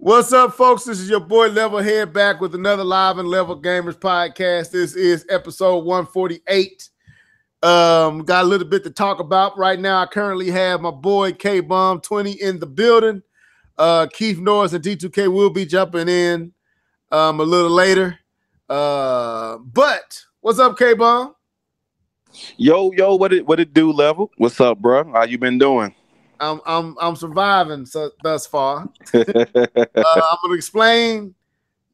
What's up, folks? This is your boy Level Head back with another Live and Level Gamers podcast. This is episode 148. Got a little bit to talk about right now. I currently have my boy K-Bomb 20 in the building. Keith Norris and D2K will be jumping in a little later. But what's up, K-Bomb? Yo, what it do, Level? What's up, bro? How you been doing? I'm surviving thus far. I'm gonna explain.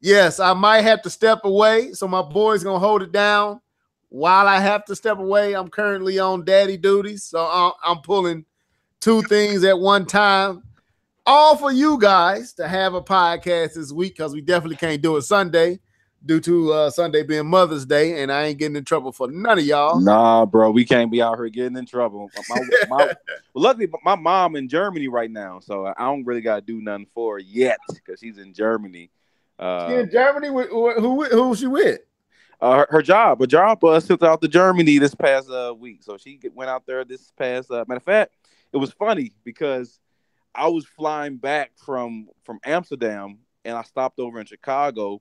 Yes, I might have to step away, so my boy's gonna hold it down while I have to step away. I'm currently on daddy duties, so I'm pulling two things at one time. All for you guys to have a podcast this week because we definitely can't do it Sunday due to Sunday being Mother's Day, and I ain't getting in trouble for none of y'all. Nah, bro, we can't be out here getting in trouble. Luckily, my mom in Germany right now, so I don't really got to do nothing for her yet because she's in Germany. She in Germany? Who's she with? Her job sent her out to Germany this past week, so she went out there this past. Matter of fact, it was funny because I was flying back from Amsterdam and I stopped over in Chicago.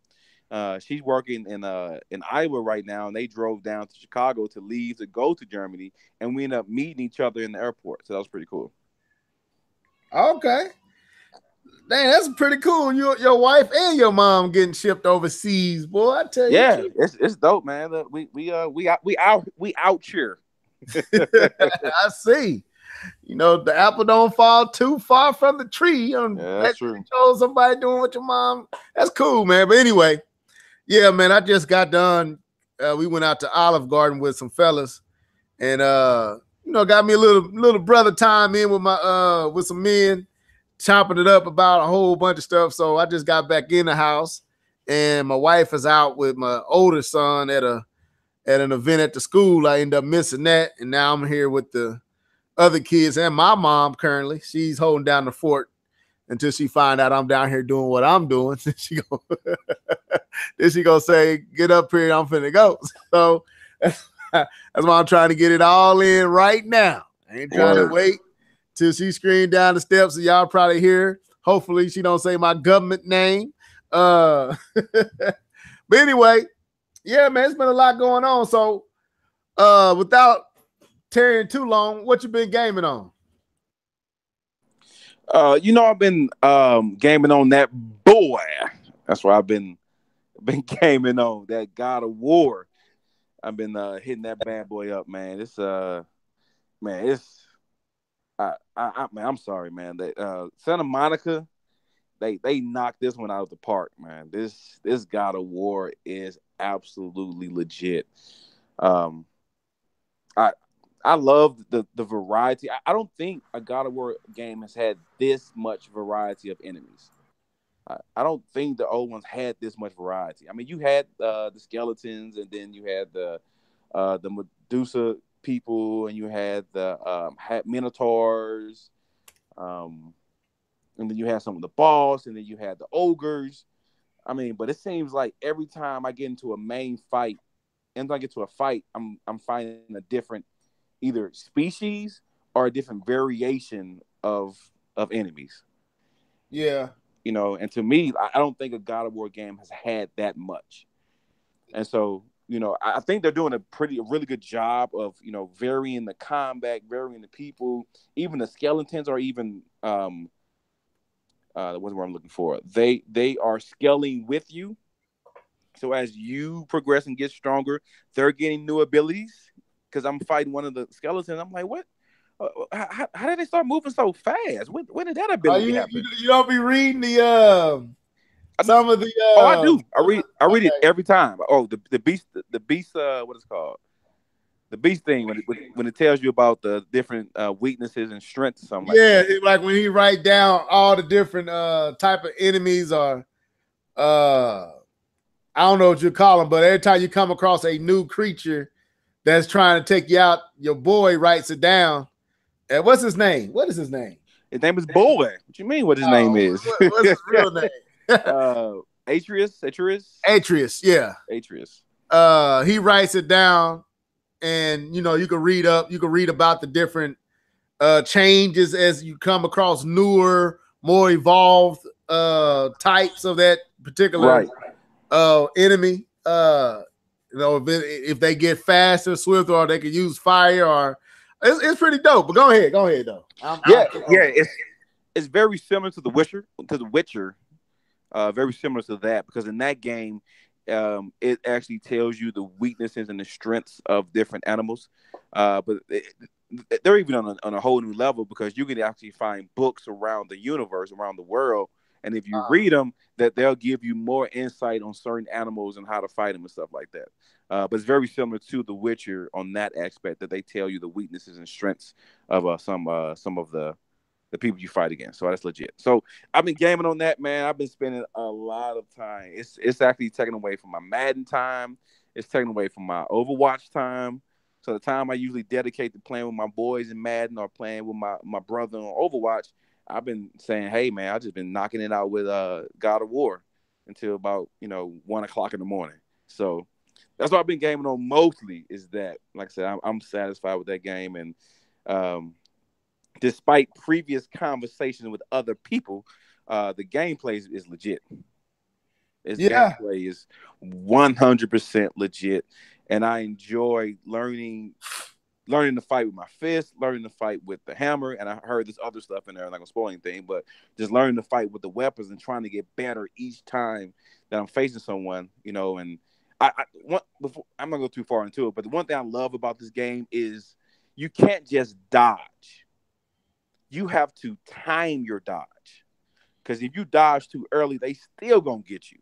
She's working in Iowa right now, and they drove down to Chicago to leave to go to Germany, and we ended up meeting each other in the airport. So that was pretty cool. Okay, dang, that's pretty cool. Your wife and your mom getting shipped overseas, boy. I tell you, yeah, it's dope, man. We out here. I see. You know, the apple don't fall too far from the tree. Yeah, that's true. Show somebody doing what your mom. That's cool, man. But anyway. Yeah, man, I just got done. We went out to Olive Garden with some fellas, and got me a little brother time in with my with some men, chopping it up about a whole bunch of stuff. So I just got back in the house, and my wife is out with my older son at an event at the school. I ended up missing that, and now I'm here with the other kids and my mom currently. She's holding down the fort until she find out I'm down here doing what I'm doing. Then she gonna say, "Get up here, I'm finna go." So that's why I'm trying to get it all in right now. I ain't trying to wait till she screamed down the steps, so y'all probably hear. Hopefully, she don't say my government name. But anyway, yeah, man, it's been a lot going on. So, without tarrying too long, what you been gaming on? I've been gaming on that boy. That's why I've been gaming on that God of War. I've been hitting that bad boy up, man. I'm sorry, man. That Santa Monica, they knocked this one out of the park, man. This God of War is absolutely legit. I love the variety. I don't think a God of War game has had this much variety of enemies. I don't think the old ones had this much variety. I mean, you had the skeletons, and then you had the Medusa people, and you had the Minotaurs, and then you had some of the boss, and then you had the ogres. I mean, but it seems like every time I get into a main fight, and I get to a fight, I'm finding a different either species or a different variation of enemies. Yeah. And to me, I don't think a God of War game has had that much. And so, I think they're doing a really good job of, varying the combat, varying the people, even the skeletons are even, what's the word I'm looking for? They are scaling with you. So as you progress and get stronger, they're getting new abilities. Because I'm fighting one of the skeletons. I'm like, what? How did they start moving so fast? When did that ability happen? You don't be reading the some of the. I do. I read it every time. Oh, the beast. What is it called? The beast thing when it tells you about the different weaknesses and strengths or something. Yeah, like when he write down all the different type of enemies or I don't know what you call them, but every time you come across a new creature that's trying to take you out, your boy writes it down. And what's his name? What is his name? His name is Boy. What you mean? What his name is? What's his real name? Atreus. Atreus. Yeah. Atreus. He writes it down, and you can read about the different changes as you come across newer, more evolved types of that particular enemy. If they get faster, swifter, or they can use fire, or it's pretty dope. But go ahead though. It's very similar to the Witcher. Very similar to that, because in that game, it actually tells you the weaknesses and the strengths of different animals. But they're even on a whole new level, because you can actually find books around the universe, around the world, and if you read them, that they'll give you more insight on certain animals and how to fight them and stuff like that. But it's very similar to The Witcher on that aspect, that they tell you the weaknesses and strengths of some of the people you fight against. So that's legit. So I've been gaming on that, man. I've been spending a lot of time. It's actually taken away from my Madden time. It's taken away from my Overwatch time. So the time I usually dedicate to playing with my boys in Madden or playing with my brother on Overwatch, I've been saying, hey, man, I've just been knocking it out with God of War until about 1 o'clock in the morning. So that's what I've been gaming on mostly, is that. Like I said, I'm satisfied with that game. And despite previous conversations with other people, the gameplay is legit. Gameplay is 100% legit, and I enjoy learning to fight with my fist, learning to fight with the hammer, and I heard this other stuff in there. I'm not gonna spoil anything, but just learning to fight with the weapons and trying to get better each time that I'm facing someone, And I'm not gonna go too far into it, but the one thing I love about this game is you can't just dodge. You have to time your dodge, because if you dodge too early, they still gonna get you.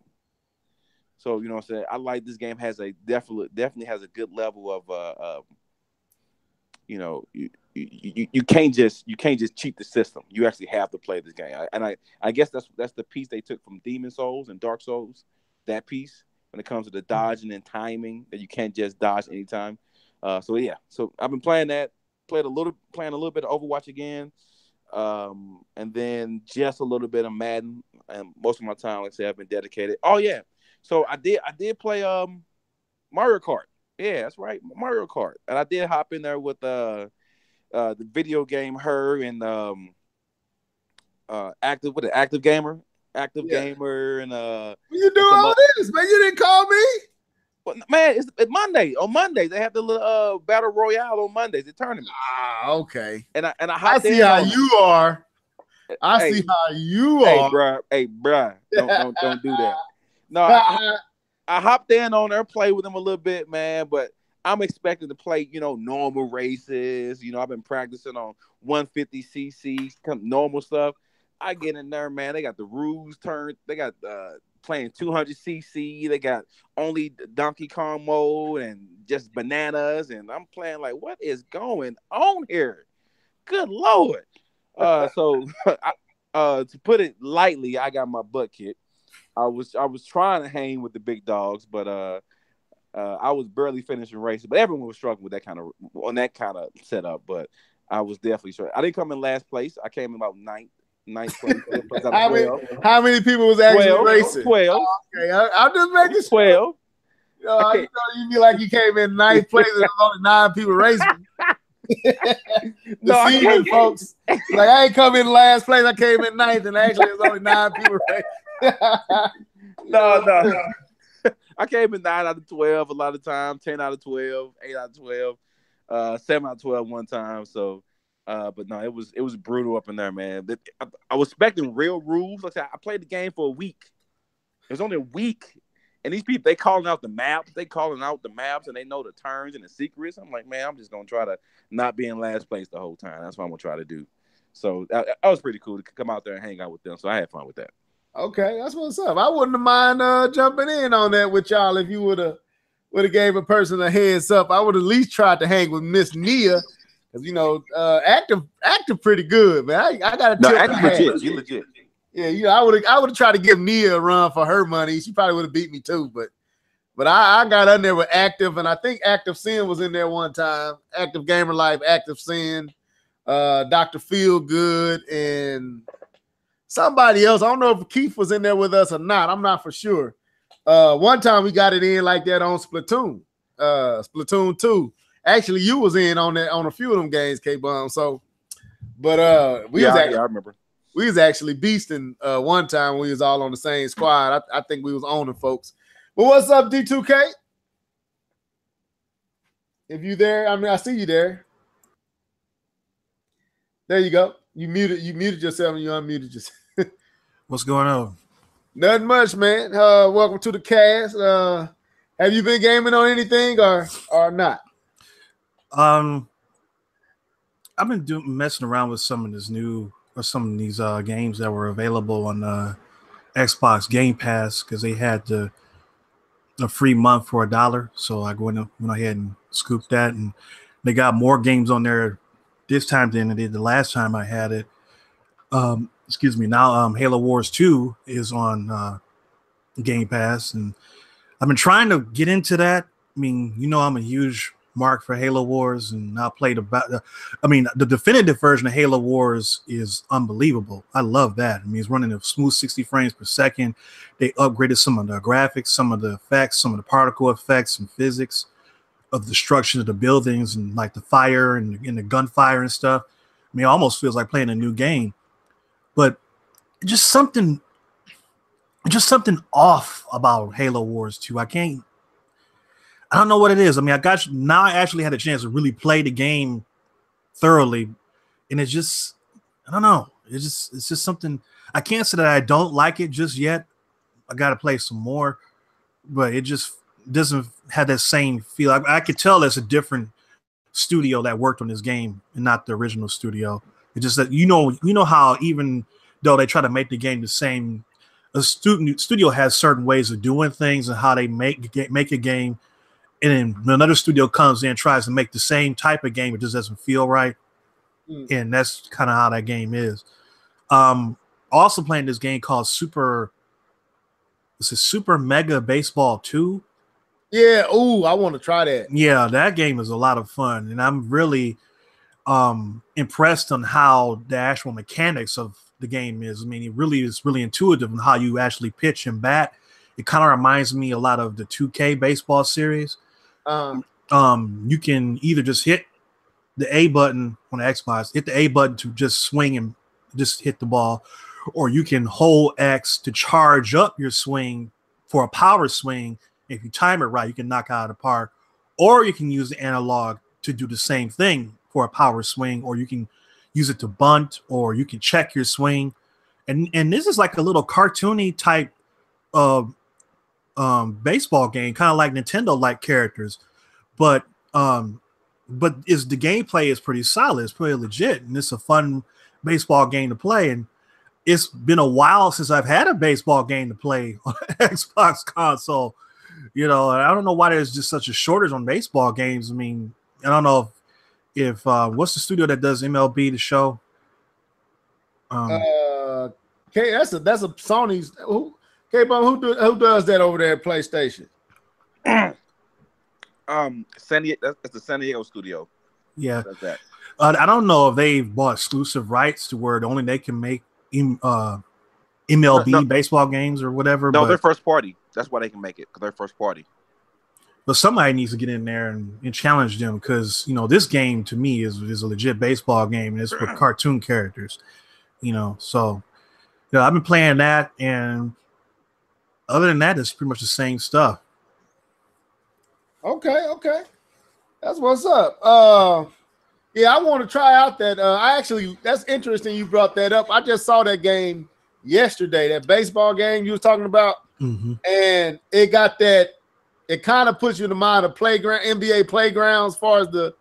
So what I'm saying, I like this game has definitely has a good level of you can't just cheat the system. You actually have to play this game, and I guess that's the piece they took from Demon Souls and Dark Souls. That piece, when it comes to the dodging and timing, that you can't just dodge anytime. So I've been playing that. Playing a little bit of Overwatch again. And then just a little bit of Madden, and most of my time, like I said, I've been dedicated. Oh yeah, so I did play Mario Kart. Yeah, that's right, Mario Kart, and I did hop in there with the video game her and active gamer, and you doing all this, man? You didn't call me. Well, man, it's Monday. On Mondays, they have the little battle royale on Mondays. The tournament. Okay. And I see how you are. I see how you are. Hey, bruh. Don't do that. No, I hopped in on there, play with them a little bit, man. But I'm expected to play, normal races. I've been practicing on 150cc, normal stuff. I get in there, man. They got the rules turned. They got playing 200cc. They got only Donkey Kong mode and just bananas. And I'm playing like, what is going on here? Good Lord. So to put it lightly, I got my butt kicked. I was trying to hang with the big dogs, but I was barely finishing races. But everyone was struggling with that kind of setup. But I was definitely sure. I didn't come in last place. I came in about ninth place. How many people was actually racing? 12. Oh, okay, I'm just making sure. 12. You be like you came in ninth place and there was only 9 people racing. Deceiving folks. Like, I ain't come in last place. I came in ninth, and actually there's only 9 people racing. No. I came in 9 out of 12 a lot of times, 10 out of 12, 8 out of 12, 7 out of 12 one time. So. But no, it was brutal up in there, man. I was expecting real rules. Like I said, I played the game for a week. It was only a week, and these people, they calling out the maps. And they know the turns and the secrets. I'm like, man, I'm just gonna try to not be in last place the whole time. That's what I'm gonna try to do. So that was pretty cool to come out there and hang out with them. So I had fun with that. Okay, that's what's up. I wouldn't have mind jumping in on that with y'all if you would have gave a person a heads up. I would at least tried to hang with Miss Nia. Because active pretty good, man. I gotta tell you, legit. You legit. Yeah, I would have tried to give Nia a run for her money. She probably would have beat me too, but I got in there with Active, and I think Active Sin was in there one time. Active Gamer Life, Active Sin, Dr. Feelgood, and somebody else. I don't know if Keith was in there with us or not. I'm not for sure. One time we got it in like that on Splatoon, Splatoon 2. Actually, you was in on that on a few of them games, K-Bomb. So, but I remember. we was actually beasting one time when we was all on the same squad. I think we was owning folks. But what's up, D2K? If you there, I mean, I see you there. There you go. You muted yourself and you unmuted yourself. What's going on? Nothing much, man. Welcome to the cast. Have you been gaming on anything or not? I've been messing around with some of these games that were available on Xbox Game Pass because they had a free month for $1. So I went ahead and scooped that, and they got more games on there this time than they did the last time I had it. Excuse me. Now, Halo Wars 2 is on Game Pass, and I've been trying to get into that. I mean, I'm a huge mark for Halo Wars, and I played the definitive version of Halo Wars is unbelievable. I love that. I mean, it's running at smooth 60 frames per second. They upgraded some of the graphics, some of the effects, some of the particle effects and physics of the structure of the buildings and like the fire and the gunfire and stuff. I mean, it almost feels like playing a new game. But just something off about Halo Wars 2. I don't know what it is. I mean, I actually had a chance to really play the game thoroughly, and it's just, I don't know. It's just something. I can't say that I don't like it just yet. I got to play some more, but it just doesn't have that same feel. I could tell there's a different studio that worked on this game and not the original studio. It's just that you know how even though they try to make the game the same, a studio has certain ways of doing things and how they make a game, and then another studio comes in and tries to make the same type of game, it just doesn't feel right. And that's kind of how that game is. Also playing this game called Super Mega Baseball 2. Yeah, I want to try that. Yeah, that game is a lot of fun, and I'm really impressed on how the actual mechanics of the game is. I mean, it really is really intuitive in how you actually pitch and bat. It kind of reminds me a lot of the 2K baseball series. You can either just hit the A button on the Xbox, hit the A button to just swing and just hit the ball, or you can hold X to charge up your swing for a power swing. If you time it right, you can knock out of the park, or you can use the analog to do the same thing for a power swing, or you can use it to bunt, or you can check your swing. And this is like a little cartoony type of baseball game, kind of like Nintendo-like characters, but the gameplay is pretty solid. It's pretty legit, and it's a fun baseball game to play. And it's been a while since I've had a baseball game to play on Xbox console. And I don't know why there's just such a shortage on baseball games. I mean, I don't know if what's the studio that does MLB the show? Okay, that's a Sony's. K-Bone, who does that over there at PlayStation? San Diego. That's the San Diego studio. Yeah, does that. I don't know if they've bought exclusive rights to where only they can make MLB baseball games or whatever. No, they're first party. That's why they can make it, because they're first party. But somebody needs to get in there and challenge them, because this game to me is a legit baseball game, and it's with cartoon characters. So I've been playing that, and other than that, it's pretty much the same stuff. Okay, that's what's up. Yeah, I want to try out that. That's interesting you brought that up. I just saw that game yesterday, that baseball game you was talking about, and it got that. It kind of puts you in the mind of NBA playgrounds as far as the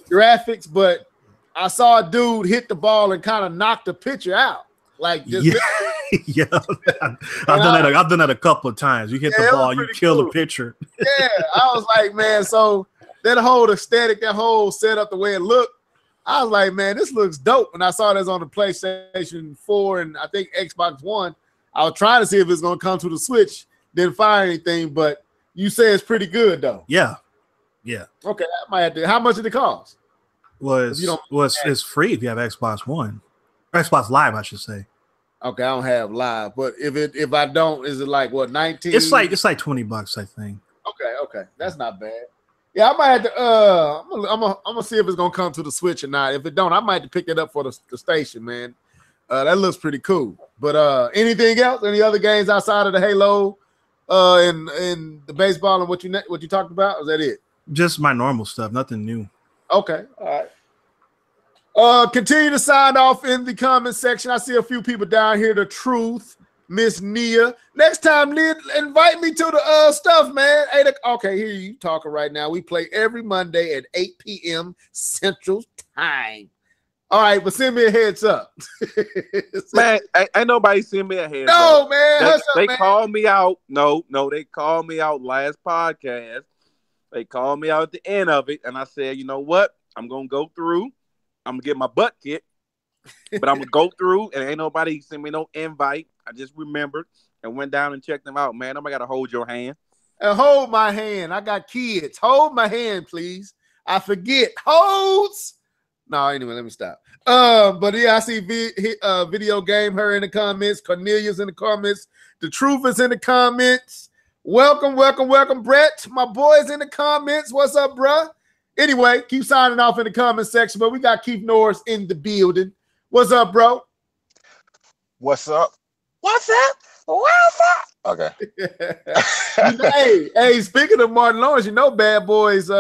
graphics, but I saw a dude hit the ball and kind of knock the pitcher out. Like just yeah. I've done that a couple of times. You hit the ball, you kill the pitcher. Yeah, I was like, man, so that whole aesthetic, that whole setup, the way it looked, I was like, man, this looks dope. And I saw this on the PlayStation 4 and I think Xbox One. I was trying to see if it's going to come to the Switch. Didn't find anything, but you say it's pretty good, though. Yeah. Okay, I might have to. How much did it cost? It's free if you have Xbox One. Xbox Live, I should say. Okay, I don't have Live, but if I don't, is it like what, 19? It's like $20, I think. Okay, that's not bad. Yeah, I might have to. I'm gonna see if it's gonna come to the Switch or not. If it don't, I might have to pick it up for the station, man. That looks pretty cool. But anything else? Any other games outside of the Halo and the baseball and what you talked about? Is that it? Just my normal stuff, nothing new. Okay, all right. Continue to sign off in the comment section. I see a few people down here. The Truth, Miss Nia. Next time, Nia, invite me to the stuff, man. Okay, here you talking right now. We play every Monday at 8 p.m. Central Time. All right, but send me a heads up. Man, ain't nobody send me a heads no, up. man. They called me out. No, they called me out last podcast. They called me out at the end of it, and I said, you know what? I'm going to go through. I'm going to get my butt kicked, but I'm going to go through, and ain't nobody send me no invite. I just remembered and went down and checked them out. Man, nobody got to hold your hand. And hold my hand. I got kids. Hold my hand, please. I forget. Holds. No, anyway, let me stop. But yeah, I see video game her in the comments. Cornelia's in the comments. The Truth is in the comments. Welcome, Brett. My boy's in the comments. What's up, bruh? Anyway, keep signing off in the comment section. But we got Keith Norris in the building. What's up, bro? What's up? Okay. hey, speaking of Martin Lawrence, you know Bad Boys 3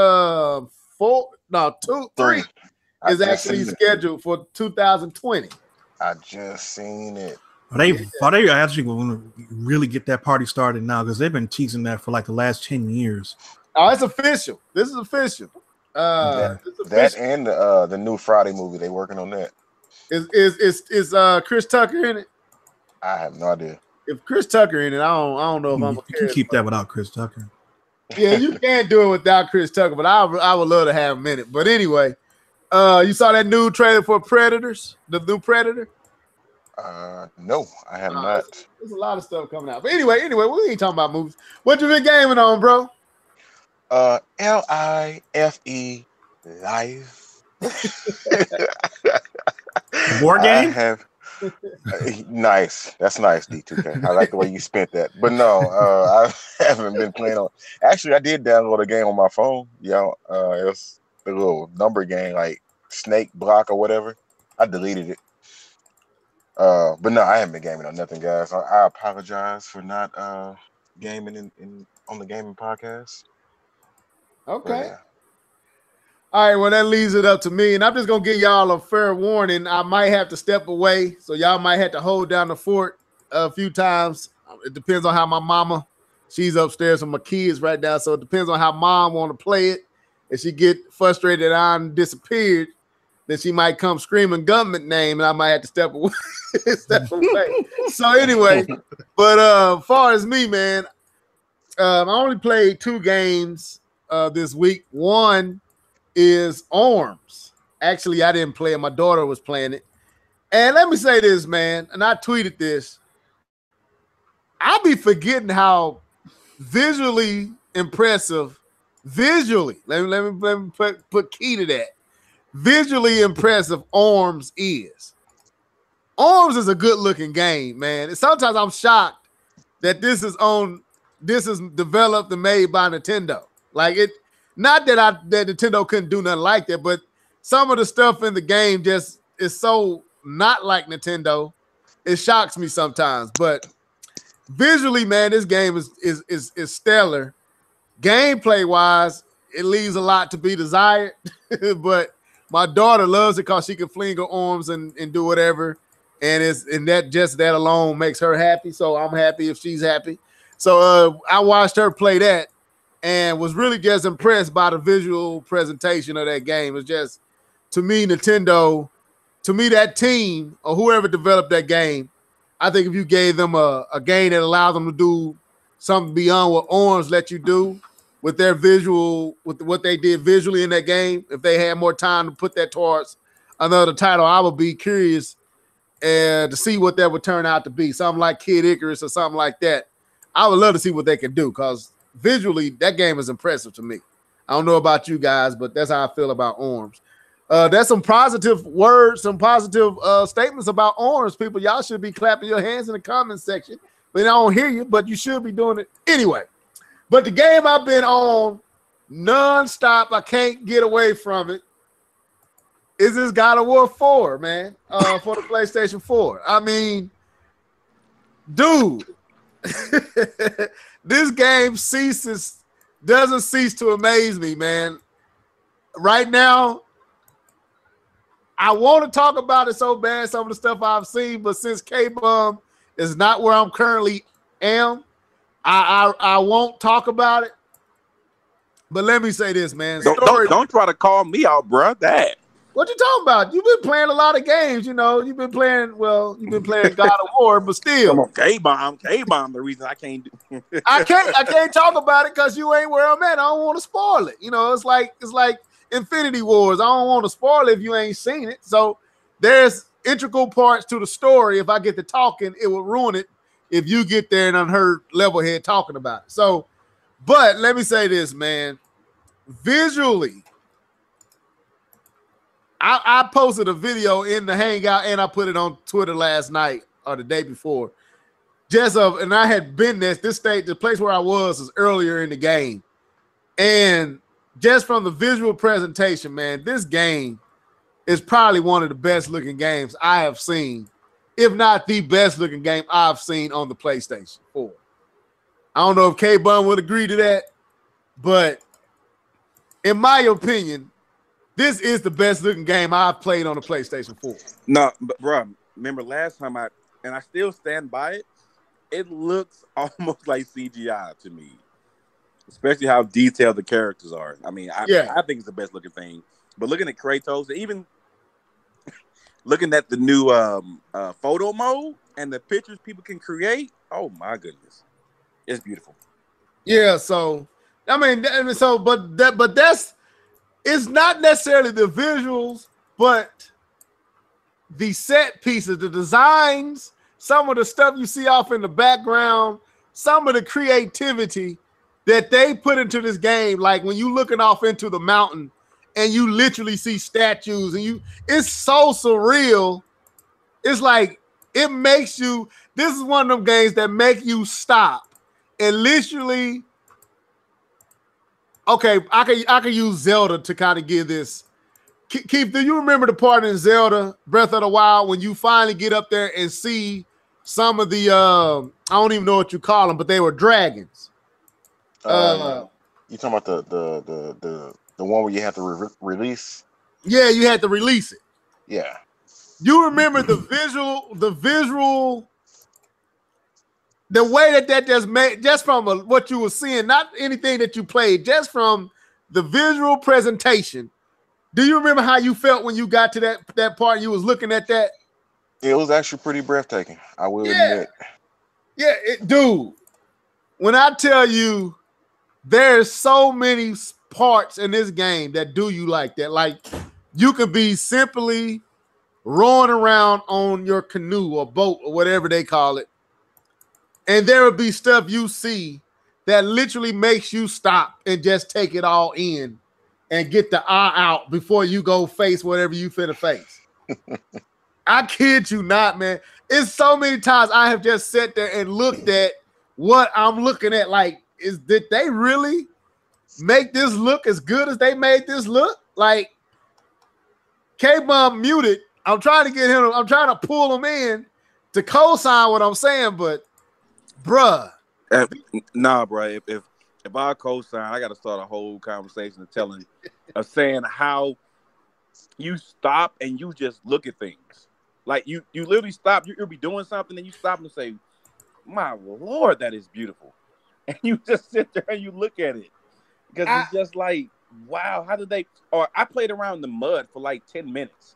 is actually scheduled for 2020. I just seen it. Are they actually going to really get that party started now? Because they've been teasing that for like the last 10 years. Oh, it's official. This is official. That and the new Friday movie, they working on that. Is Chris Tucker in it? I have no idea. If Chris Tucker in it, I don't know if I'm You can keep that without Chris Tucker. Yeah, you can't do it without Chris Tucker, but I would love to have him in it. But anyway, you saw that new trailer for Predators, the new Predator? No, I have not. There's a lot of stuff coming out. But anyway, we ain't talking about movies. What you been gaming on, bro? LIFE Life. Board game? I have. Nice. That's nice, D2K. I like the way you spent that. But no, I haven't been playing on. Actually, I did download a game on my phone. It was the little number game, like Snake Block or whatever. I deleted it. But no, I haven't been gaming on nothing, guys. I apologize for not gaming on the gaming podcast. Okay. Yeah. All right, well, that leaves it up to me, and I'm just going to give y'all a fair warning. I might have to step away, so y'all might have to hold down the fort a few times. It depends on how my mama, she's upstairs with my kids right now, so it depends on how mom want to play it. If she get frustrated and I disappeared, then she might come screaming government name, and I might have to step away. So anyway, but as far as me, man, I only played 2 games this week. One is Arms. Actually, I didn't play it. My daughter was playing it. And let me say this, man, and I tweeted this. I be forgetting how visually impressive, let me put key to that. Visually impressive Arms is. Arms is a good-looking game, man. And sometimes I'm shocked that this is developed and made by Nintendo. Like it. Not that Nintendo couldn't do nothing like that, but some of the stuff in the game just is so not like Nintendo. It shocks me sometimes. But visually, man, this game is stellar. Gameplay wise, it leaves a lot to be desired. But my daughter loves it because she can fling her arms and do whatever, and that alone makes her happy. So I'm happy if she's happy. So I watched her play that. And was really just impressed by the visual presentation of that game. It's just, to me, Nintendo, that team or whoever developed that game, I think if you gave them a game that allowed them to do something beyond what Arms let you do with their visual, with what they did visually in that game, if they had more time to put that towards another title, I would be curious to see what that would turn out to be. Something like Kid Icarus or something like that. I would love to see what they can do because visually, that game is impressive to me. I don't know about you guys, but that's how I feel about Arms. There's some positive words, some positive statements about Arms, people. Y'all should be clapping your hands in the comment section. But I don't hear you, but you should be doing it anyway. But the game I've been on nonstop, I can't get away from it, is this God of War 4, man, for the PlayStation 4. I mean, dude, this game doesn't cease to amaze me, man. Right now, I want to talk about it so bad, some of the stuff I've seen, but since K-Bum is not where I'm currently am, I won't talk about it. But let me say this, man. Don't try to call me out, bro. That. What you talking about? You've been playing a lot of games, you know. You've been playing God of War, but still. Come on, K-Bomb. The reason I can't do. I can't talk about it because you ain't where I'm at. I don't want to spoil it. You know, it's like Infinity Wars. I don't want to spoil it if you ain't seen it. So there's integral parts to the story. If I get to talking, it will ruin it if you get there and unheard Levelhead talking about it. So, but let me say this, man. Visually, I posted a video in the Hangout and I put it on Twitter last night or the day before. And I had been there. The place where I was earlier in the game. And just from the visual presentation, man, this game is probably one of the best looking games I have seen, if not the best looking game I've seen on the PlayStation 4. I don't know if K-Bun would agree to that, but in my opinion, this is the best looking game I've played on the PlayStation 4. No, but bro, remember last time I still stand by it. It looks almost like CGI to me, especially how detailed the characters are. I mean, I think it's the best looking thing. But looking at Kratos, even looking at the new photo mode and the pictures people can create, oh my goodness, it's beautiful. Yeah. So I mean, but that's. It's not necessarily the visuals, but the set pieces, the designs, some of the stuff you see off in the background, some of the creativity that they put into this game. Like when you looking off into the mountain and you literally see statues and it's so surreal. It's like, it makes you, this is one of them games that make you stop and literally. Okay, I can use Zelda to kind of give this. Keith, do you remember the part in Zelda Breath of the Wild when you finally get up there and see some of the I don't even know what you call them, but they were dragons. You talking about the one where you have to release? Yeah, you had to release it. Yeah. You remember the visual. The way that just made, just from what you were seeing, not anything that you played, just from the visual presentation. Do you remember how you felt when you got to that part and you was looking at that? It was actually pretty breathtaking, I will admit. Yeah, dude. When I tell you there's so many parts in this game that do you like that. Like you could be simply rowing around on your canoe or boat or whatever they call it. And there will be stuff you see that literally makes you stop and just take it all in and get the eye out before you go face whatever you finna face. I kid you not, man. It's so many times I have just sat there and looked at what I'm looking at. Like, did they really make this look as good as they made this look? Like, K-Bum muted. I'm trying to pull him in to co-sign what I'm saying, but bruh. Nah, bro. If I co-sign, I got to start a whole conversation of saying how you stop and you just look at things. Like you literally stop. You'll be doing something and you stop and say, "My Lord, that is beautiful," and you just sit there and you look at it because it's just like, wow, how did they? Or I played around in the mud for like 10 minutes,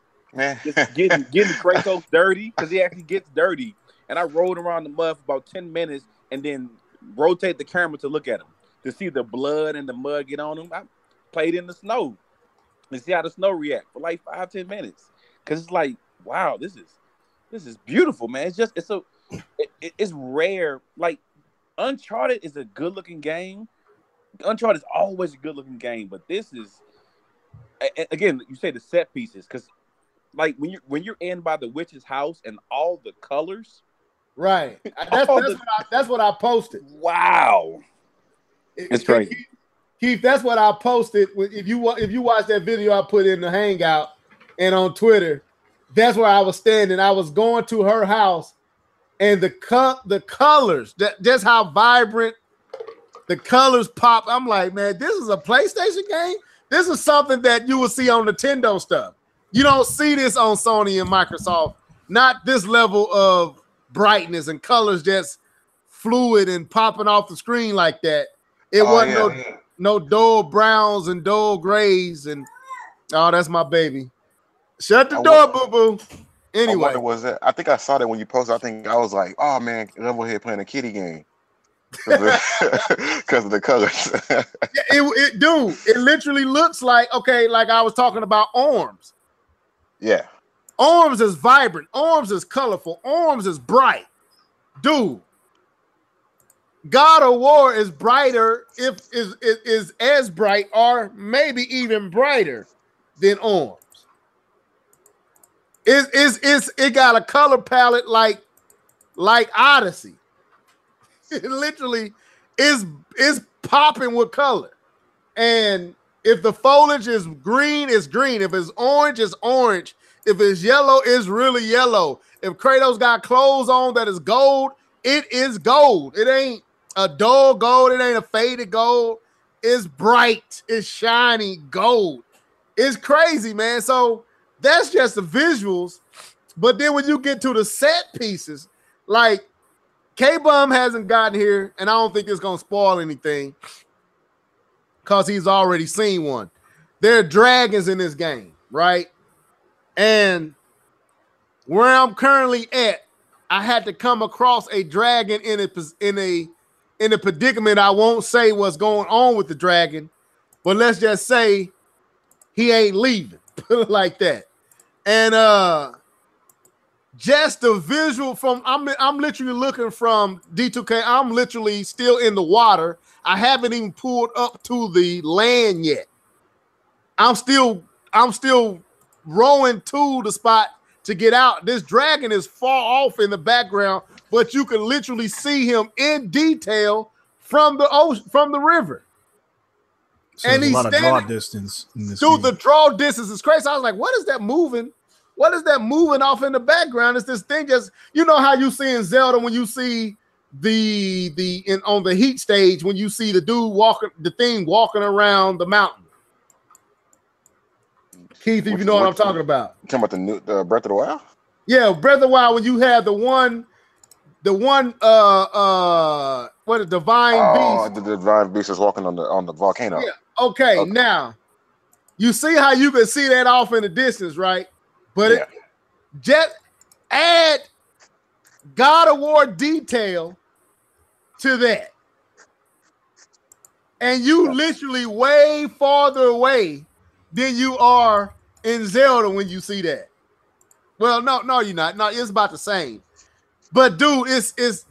just getting Kratos dirty because he actually gets dirty. And I rolled around the mud for about 10 minutes and then rotate the camera to look at him, to see the blood and the mud get on him. I played in the snow and see how the snow react for like 5-10 minutes. Because it's like, wow, this is beautiful, man. It's rare. Like, Uncharted is a good-looking game. Uncharted is always a good-looking game, but this is, again, you say the set pieces, because like when you're in by the witch's house and all the colors. Right. That's what I posted. Wow. It's crazy. Keith, that's what I posted. If you watch that video I put in the Hangout, and on Twitter, that's where I was standing. I was going to her house, and the colors, just how vibrant the colors pop. I'm like, man, this is a PlayStation game. This is something that you will see on Nintendo stuff. You don't see this on Sony and Microsoft. Not this level of brightness and colors just fluid and popping off the screen like that. It wasn't no dull browns and dull grays and that's my baby. Shut the door, boo-boo. Anyway. I think I saw that when you posted. I think I was like, oh man, Level Head playing a kitty game. Because of the colors. It literally looks like, like I was talking about arms. Yeah. Arms is vibrant. Arms is colorful. Arms is bright. Dude. God of War is brighter, is as bright or maybe even brighter than Arms. It got a color palette like Odyssey. It literally is popping with color. And if the foliage is green, it's green. If it's orange, it's orange. If it's yellow, it's really yellow. If Kratos got clothes on that is gold, it is gold. It ain't a dull gold. It ain't a faded gold. It's bright. It's shiny gold. It's crazy, man. So that's just the visuals. But then when you get to the set pieces, like K-Bum hasn't gotten here, and I don't think it's going to spoil anything because he's already seen one. There are dragons in this game, right? And where I'm currently at, I had to come across a dragon in a predicament. I won't say what's going on with the dragon, but let's just say he ain't leaving. Put it like that. And just the visual from I'm literally looking from D2K. I'm literally still in the water. I haven't even pulled up to the land yet. I'm still rowing to the spot to get out. This dragon is far off in the background, but you can literally see him in detail from the ocean, from the river. So and he's a lot of draw distance in this dude, game. the draw distance is crazy. I was like, what is that moving? What is that moving off in the background? It's this thing just, you know how you see in Zelda when you see on the heat stage when you see the dude walking around the mountain. Keith, if you know what I'm talking about. You talking about the Breath of the Wild? Yeah, Breath of the Wild, when you have the one divine beast. The divine beast is walking on the volcano. Yeah. Okay, now you see how you can see that off in the distance, right? But just add God of War detail to that. And you literally way farther away than you are in Zelda when you see that. Well, no, you're not. No, it's about the same. But dude,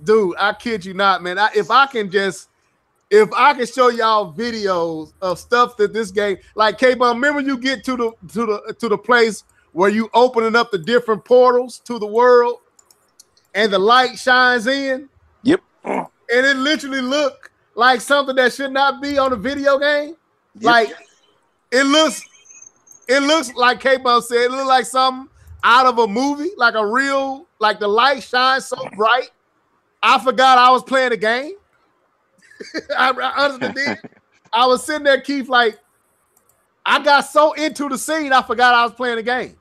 dude, I kid you not, man. If I can show y'all videos of stuff that this game, like K-Bum, remember you get to the place where you opening up the different portals to the world and the light shines in? Yep. And it literally look like something that should not be on a video game. Yep. Like it looks like K-Bum said, it looks like something out of a movie, like the light shines so bright. I forgot I was playing a game. I honestly did. I was sitting there, Keith, like I got so into the scene, I forgot I was playing a game.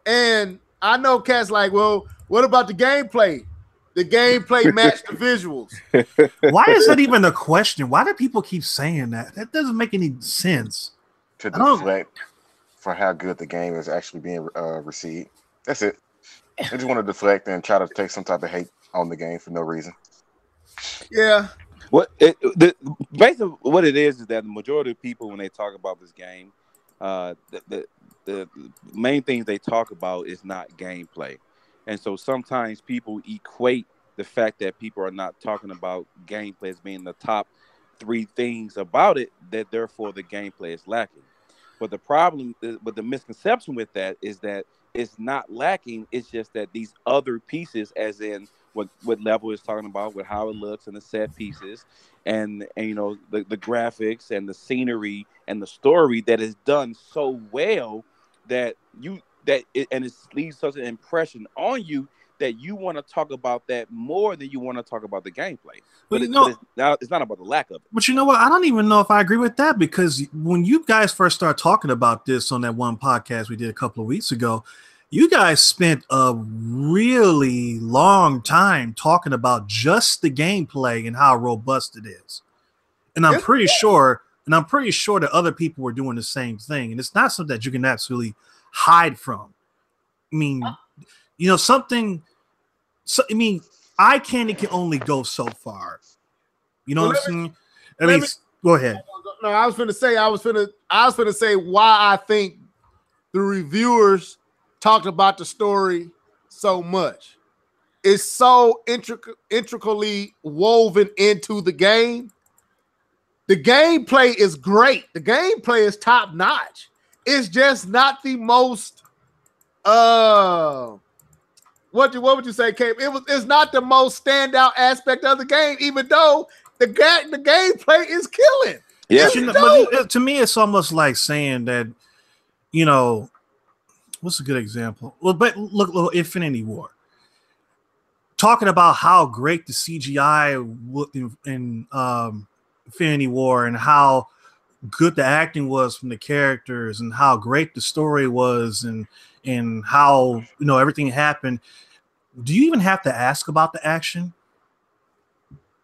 And I know Cat's like, well, what about the gameplay? The gameplay matched the visuals. Why is that even a question? Why do people keep saying that? That doesn't make any sense. To deflect for how good the game is actually being received. That's it. They just want to deflect and try to take some type of hate on the game for no reason. Yeah. Basically what it is that the majority of people, when they talk about this game, the main things they talk about is not gameplay. And so sometimes people equate the fact that people are not talking about gameplay as being the top 3 things about it, that therefore the gameplay is lacking. But the problem, but the misconception with that is that it's not lacking. It's just that these other pieces, as in what Level is talking about, with how it looks and the set pieces, and you know the graphics and the scenery and the story that is done so well, that and it leaves such an impression on you that you want to talk about that more than you want to talk about the gameplay. But it's not about the lack of it. But you know what? I don't even know if I agree with that, because when you guys first started talking about this on that one podcast we did a couple of weeks ago, you guys spent a really long time talking about just the gameplay and how robust it is. And I'm pretty sure that other people were doing the same thing. And it's not something that you can absolutely hide from. I mean, eye candy can only go so far. You know what I'm saying? Go ahead. No, I was going to say why I think the reviewers talked about the story so much. It's so intricately woven into the game. The gameplay is great. The gameplay is top notch. It's just not the most what would you say, Cape? It's not the most standout aspect of the game, even though the gameplay is killing. Yeah. But to me, it's almost like saying that, what's a good example? Well, but look, Infinity War. Talking about how great the CGI in Infinity War and how good the acting was from the characters and how great the story was and how everything happened. Do you even have to ask about the action?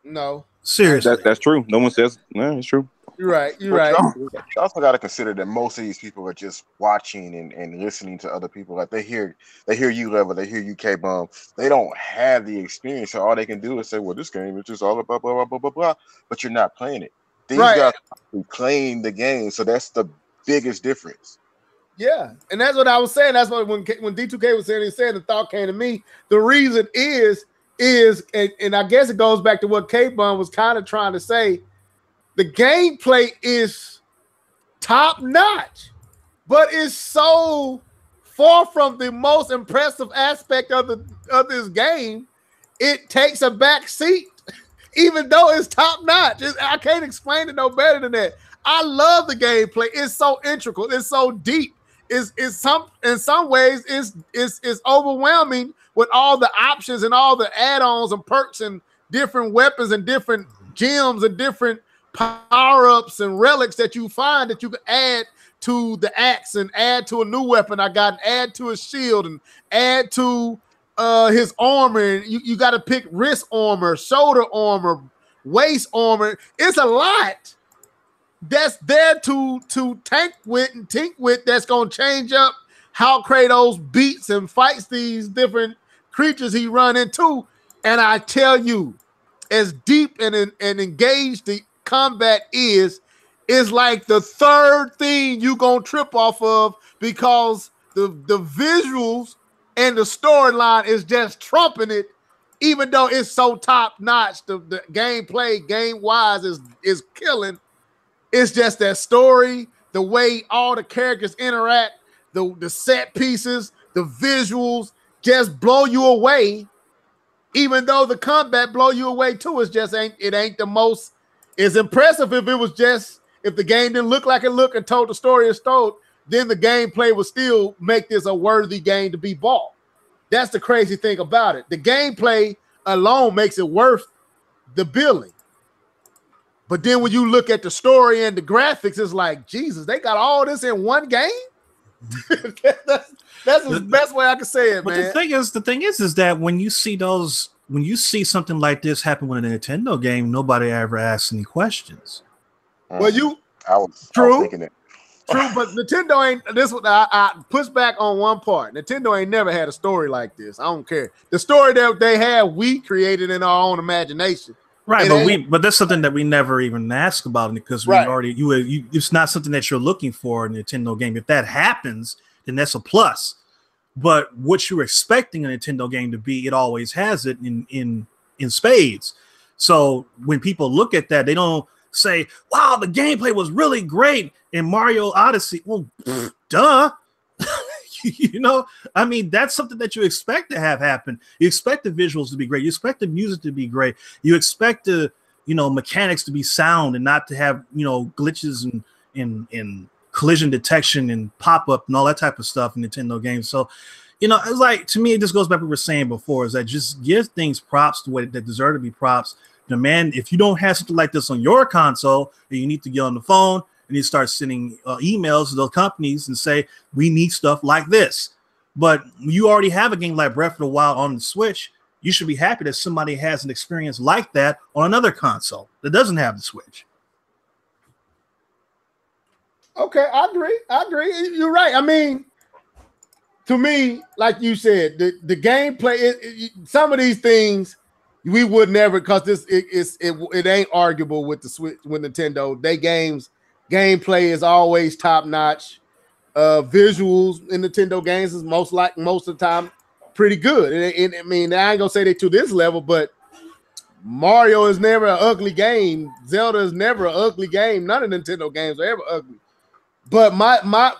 No. Seriously. That's true. No one says no, it's true. You're right. You're right. You also got to consider that most of these people are just watching and listening to other people. Like they hear you, Level, they hear you, K-Bum. They don't have the experience, so all they can do is say, "Well, this game is just all about blah blah blah blah blah." But you're not playing it. These guys are playing the game, so that's the biggest difference. Yeah, and that's what I was saying. That's what when D2K was saying, he said the thought came to me. The reason is and I guess it goes back to what K-Bum was kind of trying to say. The gameplay is top notch, but it's so far from the most impressive aspect of this game. It takes a back seat, even though it's top notch. I can't explain it no better than that. I love the gameplay. It's so integral. It's so deep. In some ways it's overwhelming with all the options and all the add-ons and perks and different weapons and different gems and different power-ups and relics that you find that you can add to the axe and add to a new weapon I got, and add to his shield and add to his armor. And you got to pick wrist armor, shoulder armor, waist armor. It's a lot that's there to tank with and tink with, that's going to change up how Kratos beats and fights these different creatures he run into. And I tell you, as deep and engaged the combat is like the third thing you going to trip off of, because the visuals and the storyline is just trumping it, even though it's so top notch. The gameplay, game-wise, is killing. It's just that story, the way all the characters interact, the set pieces, the visuals just blow you away. Even though the combat blow you away too, it ain't the most. It's impressive if the game didn't look like it looked and told the story is told, then the gameplay would still make this a worthy game to be bought. That's the crazy thing about it. The gameplay alone makes it worth the billing. But then when you look at the story and the graphics, it's like, Jesus, they got all this in one game? that's the best way I can say it, but man. The thing is that when you see something like this happen with a Nintendo game, nobody ever asks any questions. Well, I was thinking it. True, but Nintendo ain't this. I push back on one part. Nintendo ain't never had a story like this. I don't care. The story that they had, we created in our own imagination. Right, but that's something that we never even ask about, because we already it's not something that you're looking for in a Nintendo game. If that happens, then that's a plus. But what you're expecting a Nintendo game to be, it always has it in spades. So when people look at that, they don't say, "Wow, the gameplay was really great in Mario Odyssey." Well, duh. I mean, that's something that you expect to have happen. You expect the visuals to be great. You expect the music to be great. You expect the, mechanics to be sound and not to have, glitches and collision detection and pop-up and all that type of stuff in Nintendo games. So, you know, it's like, to me, it just goes back to what we were saying before, is that just give things props the way they deserve to be props. Demand, if you don't have something like this on your console, then you need to get on the phone and you start sending emails to those companies and say, we need stuff like this. But you already have a game like Breath of the Wild on the Switch. You should be happy that somebody has an experience like that on another console that doesn't have the Switch. Okay, I agree. You're right. I mean, to me, like you said, the gameplay, some of these things we would never, because it ain't arguable with the Switch, with Nintendo. Gameplay is always top notch. Visuals in Nintendo games is most of the time pretty good. And I mean, I ain't gonna say they to this level, but Mario is never an ugly game. Zelda is never an ugly game. None of Nintendo games are ever ugly. But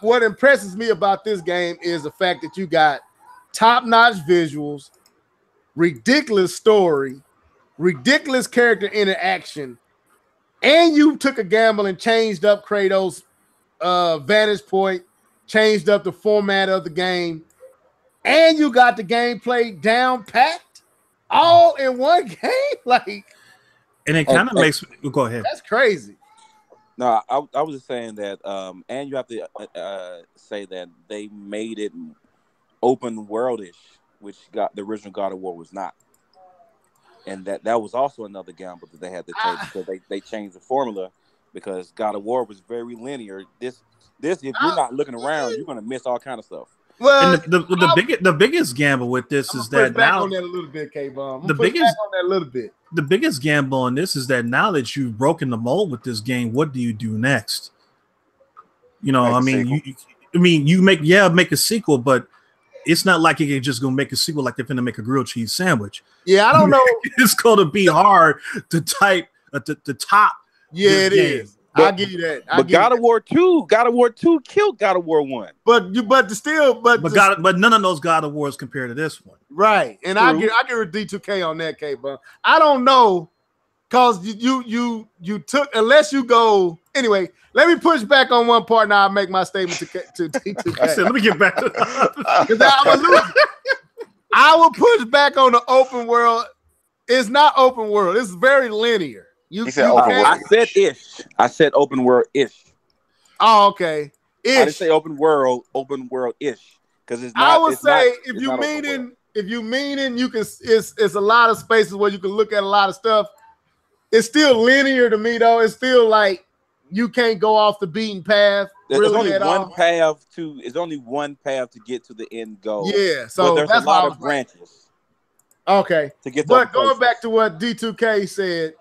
what impresses me about this game is the fact that you got top-notch visuals, ridiculous story, ridiculous character interaction, and you took a gamble and changed up Kratos' vantage point, changed up the format of the game, and you got the gameplay down packed all in one game. Like, and it kind of makes me go ahead. That's crazy. No, I was just saying that, and you have to say that they made it open worldish, which the original God of War was not, and that was also another gamble that they had to take, because they changed the formula, because God of War was very linear. This if you're not looking around, you're gonna miss all kind of stuff. Well, and the biggest gamble with this is that now on that a little bit, K-Bomb. The biggest on that a little bit. The biggest gamble on this is that now that you've broken the mold with this game, what do you do next? You know, I mean, you make a sequel, but it's not like you can just go make a sequel like they're gonna make a grilled cheese sandwich. Yeah, I don't know. It's gonna be hard to type to top. Yeah, it is. I'll give you that. But God of War 2 killed God of War 1. But none of those God of Wars compared to this one. Right. And I give a D2K on that, K-Bun. I don't know, because you took, unless you go anyway. Let me push back on one part now. I'll make my statement to D2K. I said, let me get back to that. I will push back on the open world. It's not open world, it's very linear. I said ish. I said open world ish. Oh, okay. Ish. I didn't say open world ish, because it's not. I would say if you mean you can. It's a lot of spaces where you can look at a lot of stuff. It's still linear to me, though. It's still like you can't go off the beaten path. There's only one path to. It's only one path to get to the end goal. Yeah. So there's a lot of branches. Okay. To get. But going back to what D2K said.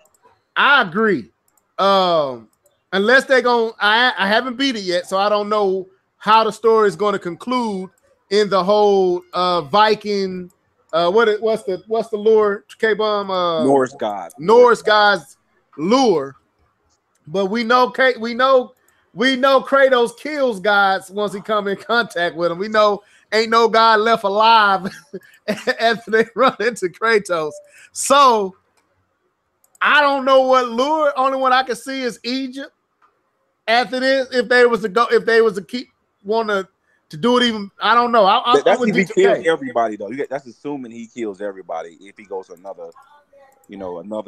I agree. Unless they're going, I haven't beat it yet, so I don't know how the story is going to conclude in the whole Viking. What's the lure? K-Bomb. Norse god. Norse god's lure. But we know Kratos kills gods once he come in contact with them. We know ain't no god left alive after they run into Kratos. So. I don't know what lure. Only one I can see is Egypt. After this, if they was to keep wanting to do it, even I don't know. That's if he kills everybody, though. That's assuming he kills everybody if he goes to another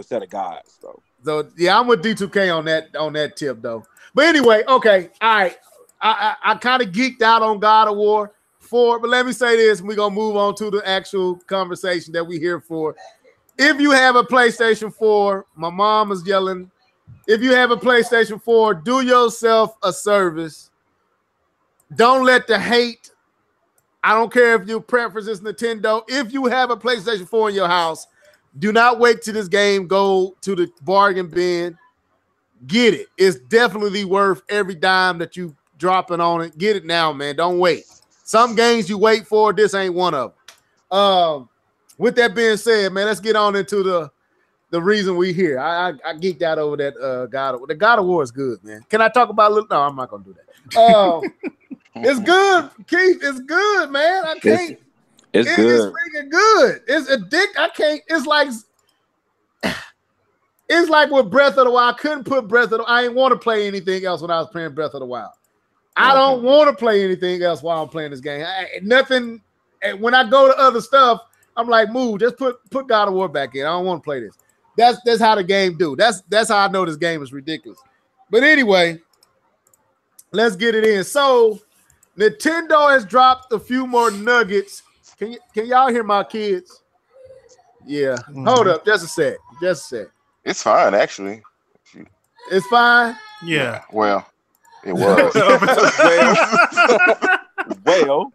set of guys, though. So yeah, I'm with D2K on that tip, though. But anyway, okay, all right. I kind of geeked out on God of War 4, but let me say this: we're gonna move on to the actual conversation that we're here for. If you have a PlayStation 4, my mom is yelling. If you have a PlayStation 4, do yourself a service. Don't let the hate. I don't care if your preference is Nintendo. If you have a PlayStation 4 in your house, do not wait till this game go to the bargain bin. Get it. It's definitely worth every dime that you dropping on it. Get it now, man. Don't wait. Some games you wait for. This ain't one of them. With that being said, man, let's get on into the reason we here. I geeked out over that God of War. The God of War is good, man. Can I talk about a little? No, I'm not gonna do that. It's good, Keith. It's good, man. I can't. It's good. It's freaking good. It's addictive. I can't. It's like with Breath of the Wild. I couldn't put Breath of the. I didn't want to play anything else when I was playing Breath of the Wild. I don't want to play anything else while I'm playing this game. Nothing. When I go to other stuff, I'm like, move, just put God of War back in. I don't want to play this. That's how the game do. That's how I know this game is ridiculous. But anyway, let's get it in. So Nintendo has dropped a few more nuggets. Can y'all hear my kids? Yeah. Hold up, just a sec. It's fine, actually. It's fine. Yeah. Well, it was. Well.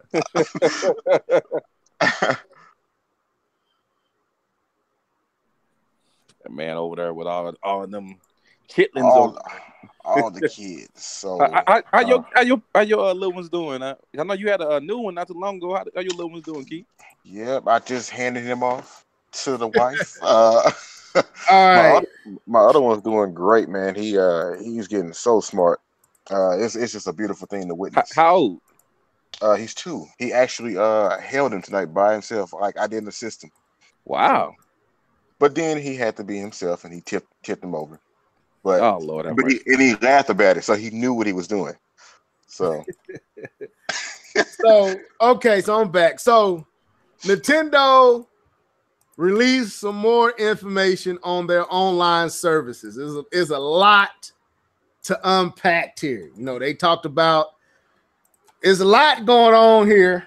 That man over there with all of them chitlins. All the kids. So how your little ones doing? I know you had a new one not too long ago. How your little ones doing, Keith? Yep, I just handed him off to the wife. All right. My other one's doing great, man. He's getting so smart. It's just a beautiful thing to witness. How old? He's 2. He actually held him tonight by himself. Like, I didn't assist him. Wow. But then he had to be himself, and he tipped him over. But oh Lord, he laughed about it, so he knew what he was doing. So okay, so I'm back. So Nintendo released some more information on their online services. There's a lot to unpack here. You know, they talked about there's a lot going on here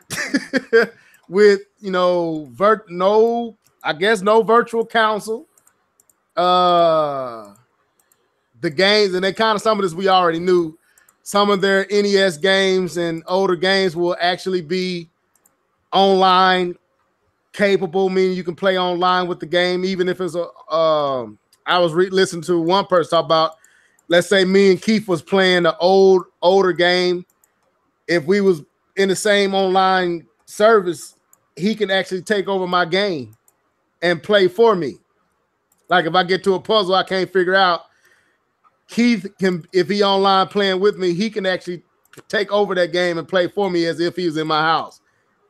with, you know, no virtual console. The games, and they kind of, some of this we already knew. Some of their NES games and older games will actually be online capable, meaning you can play online with the game, even if it's I was listening to one person talk about, let's say me and Keith was playing an older game. If we was in the same online service, he can actually take over my game and play for me. Like if I get to a puzzle I can't figure out, Keith can, if he online playing with me, he can actually take over that game and play for me as if he was in my house.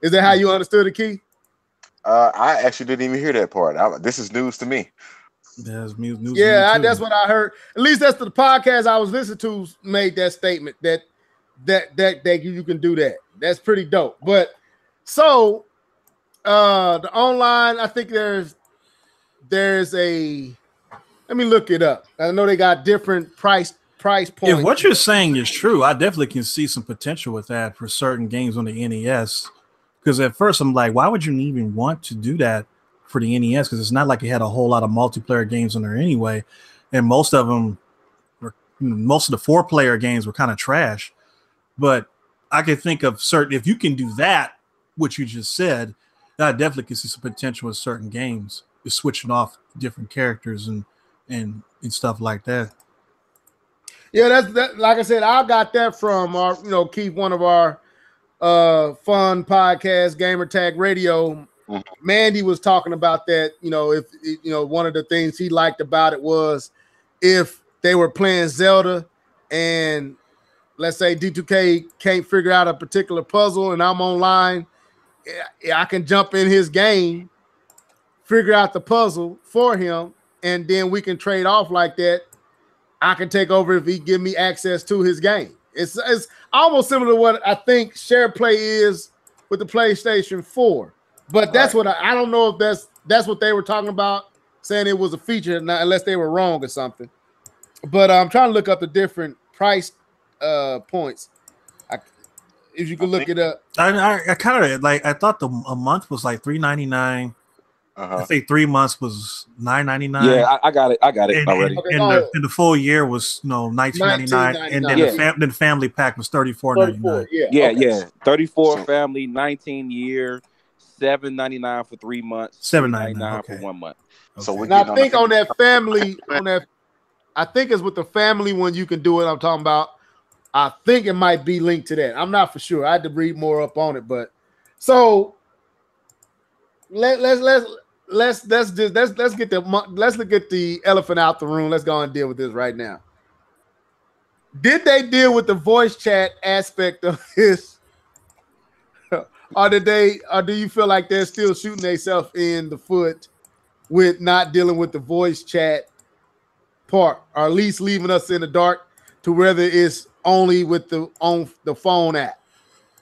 Is that how you understood it, Keith? I actually didn't even hear that part. This is news to me. That's news. Yeah, that's what I heard. At least that's the podcast I was listening to made that statement that you can do that. That's pretty dope. But so the online, I think there's a, let me look it up. I know they got different price points. If what you're saying is true, I definitely can see some potential with that for certain games on the NES. Because at first I'm like, why would you even want to do that for the NES? Because it's not like it had a whole lot of multiplayer games on there anyway, and most of the 4-player games were kind of trash. But I can think of certain, if you can do that, what you just said, I definitely can see some potential with certain games, just switching off different characters and stuff like that. Yeah, that's like I said, I got that from our, Keith, one of our fun podcast, Gamer Tag Radio. Mandy was talking about that. If one of the things he liked about it was if they were playing Zelda and let's say D2K can't figure out a particular puzzle and I'm online, I can jump in his game, figure out the puzzle for him, and then we can trade off like that. I can take over if he give me access to his game. It's almost similar to what I think Share Play is with the PlayStation 4. But that's what I don't know if that's what they were talking about, saying it was a feature, unless they were wrong or something. But I'm trying to look up the different price points. If you could look it up. I kind of like, I thought a month was like $3.99. I think 3 months was $9.99. Yeah, I got it already. Okay, and the full year was $19.99, and then the family pack was $34.99. Yeah. 34 family, 19 year, $7.99 for 3 months, $7.99 for 1 month. So I think on that family, I think it's with the family when you can do it. I'm talking about. I think it might be linked to that. I'm not for sure. I had to read more up on it, but so let's look at the elephant out the room. Let's go and deal with this right now. Did they deal with the voice chat aspect of this, or do you feel like they're still shooting themselves in the foot with not dealing with the voice chat part, or at least leaving us in the dark to whether it's only with the on the phone app.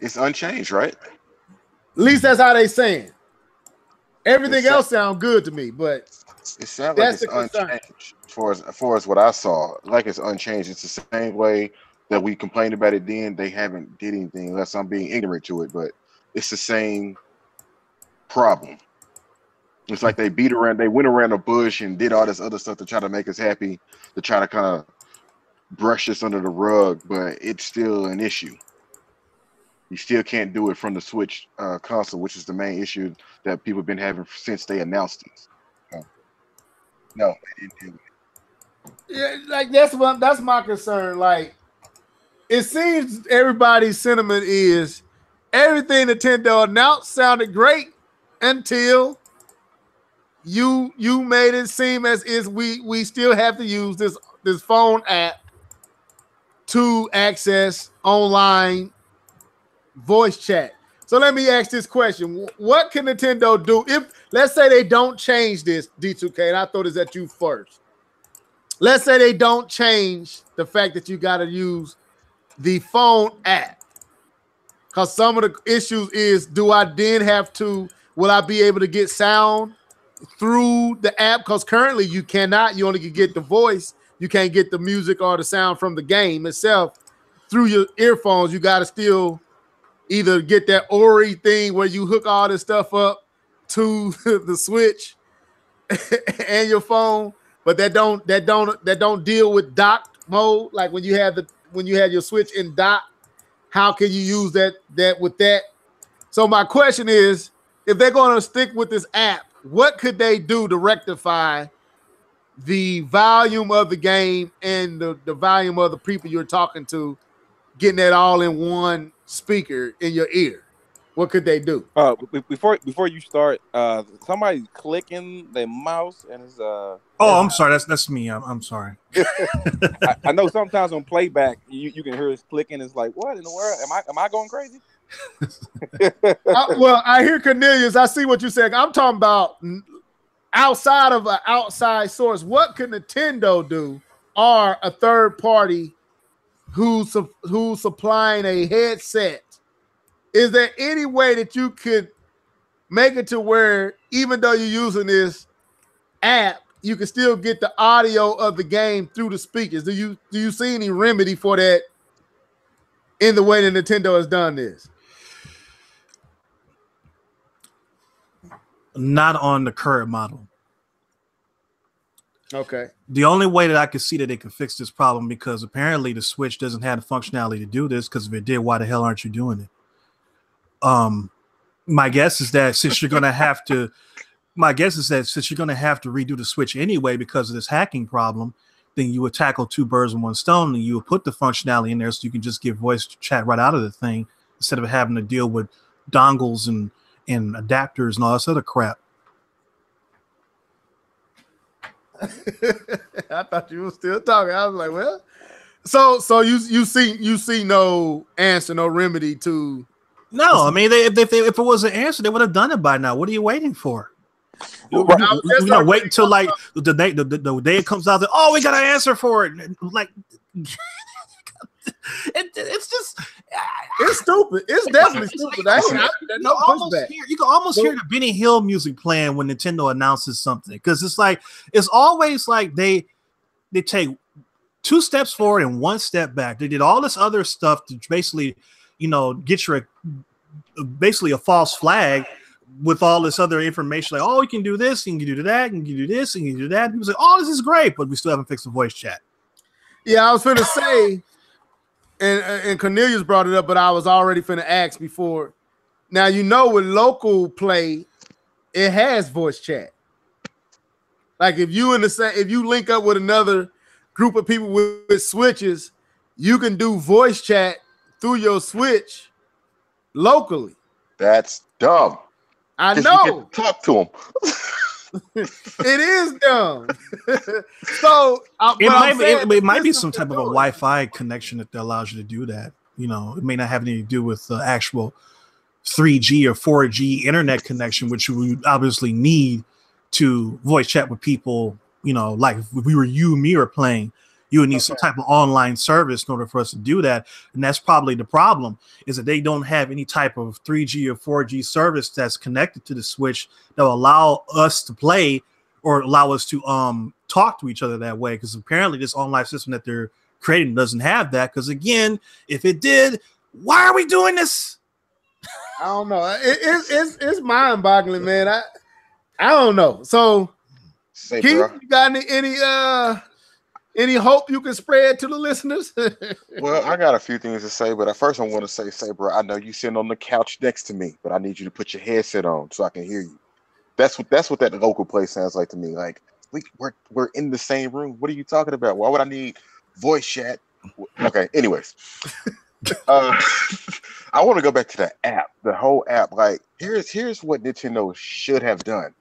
It's unchanged, right? At least that's how they saying. Everything It's- else sounds good to me, but It sounds like that's it's the concern. unchanged as far as what I saw. Like it's unchanged. It's the same way that we complained about it then. They haven't did anything unless I'm being ignorant to it, but it's the same problem. It's like they went around the bush and did all this other stuff to try to make us happy, to try to kind of brush this under the rug, but it's still an issue. You still can't do it from the Switch console, which is the main issue that people have been having since they announced this. No, they didn't do it. Yeah, like that's my concern. Like, it seems everybody's sentiment is everything Nintendo announced sounded great until you made it seem as if we still have to use this phone app to access online voice chat. So let me ask this question. What can Nintendo do if, let's say, they don't change this, D2K, and I throw this at you first. Let's say they don't change the fact that you got to use the phone app. Because some of the issues is, will I be able to get sound through the app? Because currently you cannot. You only can get the voice. You can't get the music or the sound from the game itself through your earphones. You got to still either get that Ori thing where you hook all this stuff up to the Switch and your phone, but that don't deal with docked mode. Like when you had your Switch in dock, how can you use that with that? So my question is, if they're going to stick with this app, what could they do to rectify the volume of the game and the volume of the people you're talking to, getting that all in one speaker in your ear? What could they do? Before you start, somebody's clicking their mouse and it's Oh, I'm sorry. That's me. I'm sorry. I know sometimes on playback you can hear us clicking. It's like, what in the world? Am I going crazy? Well, I hear Cornelius. I see what you're saying. I'm talking about outside of an outside source. What could Nintendo do, or a third party who's supplying a headset? Is there any way that you could make it to where, even though you're using this app, you can still get the audio of the game through the speakers? Do you see any remedy for that in the way that Nintendo has done this? Not on the current model. Okay. The only way that I could see that they can fix this problem, because apparently the Switch doesn't have the functionality to do this, because if it did, why the hell aren't you doing it? My guess is that since you're going to have to redo the Switch anyway because of this hacking problem, then you would tackle two birds with one stone, and you would put the functionality in there so you can just get voice chat right out of the thing instead of having to deal with dongles and adapters and all this other crap. I thought you were still talking. I was like, well, so you see no answer, no remedy to. No, I mean, if it was an answer, they would have done it by now. What are you waiting for? Wait until like the day it comes out that, oh, we got an answer for it. Like, it's just, it's stupid. It's definitely stupid. You can almost hear the Benny Hill music playing when Nintendo announces something, because it's always like they take 2 steps forward and 1 step back. They did all this other stuff to basically, get your basically a false flag with all this other information. Like, oh, you can do this, and you can do that, and you can do this, and you can do that. People say, oh, this is great, but we still haven't fixed the voice chat. Yeah, I was finna say, and Cornelius brought it up, but I was already finna ask before. Now, with local play, it has voice chat. Like if you link up with another group of people with Switches, you can do voice chat through your Switch locally. That's dumb. I know. Talk to them. It is dumb. So it might be some type of a Wi-Fi connection that allows you to do that. It may not have anything to do with the actual 3G or 4G internet connection, which we obviously need to voice chat with people. Like if we were you and me or playing, You would need some type of online service in order for us to do that. And that's probably the problem, is that they don't have any type of 3G or 4G service that's connected to the Switch that will allow us to play or allow us to talk to each other that way. Because apparently this online system that they're creating doesn't have that. Because again, if it did, why are we doing this? I don't know. It's mind-boggling, man. I don't know. So, Say, Keith, bro. you got any hope you can spread to the listeners? Well, I got a few things to say, but at first I want to say, bro, I know you sitting on the couch next to me, but I need you to put your headset on so I can hear you. That's what that local place sounds like to me. Like we're in the same room. What are you talking about? Why would I need voice chat? Okay. Anyways, I want to go back to the app, the whole app. Like here's what Nintendo should have done.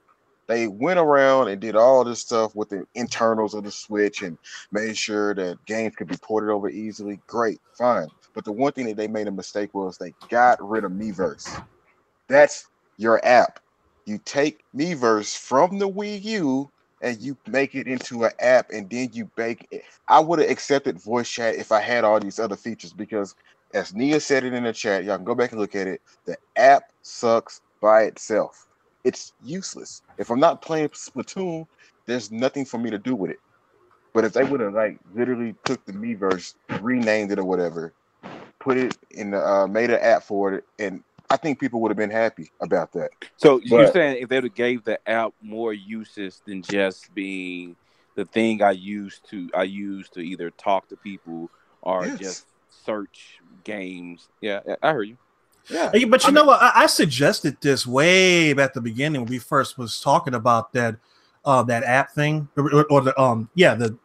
They went around and did all this stuff with the internals of the Switch and made sure that games could be ported over easily. Great, fine. But the one thing that they made a mistake was they got rid of Miiverse. That's your app. You take Miiverse from the Wii U and you make it into an app, and then you bake it. I would have accepted voice chat if I had all these other features, because as Nia said it in the chat, y'all can go back and look at it. The app sucks by itself. It's useless. If I'm not playing Splatoon, there's nothing for me to do with it. But if they would have like literally took the Miiverse, renamed it or whatever, put it in the made an app for it, and I think people would have been happy about that. So you're saying if they would have gave the app more uses than just being the thing I use to either talk to people or just search games. Yeah, I heard you. Yeah, but you know what? I suggested this way back at the beginning when we first was talking about that app thing, or the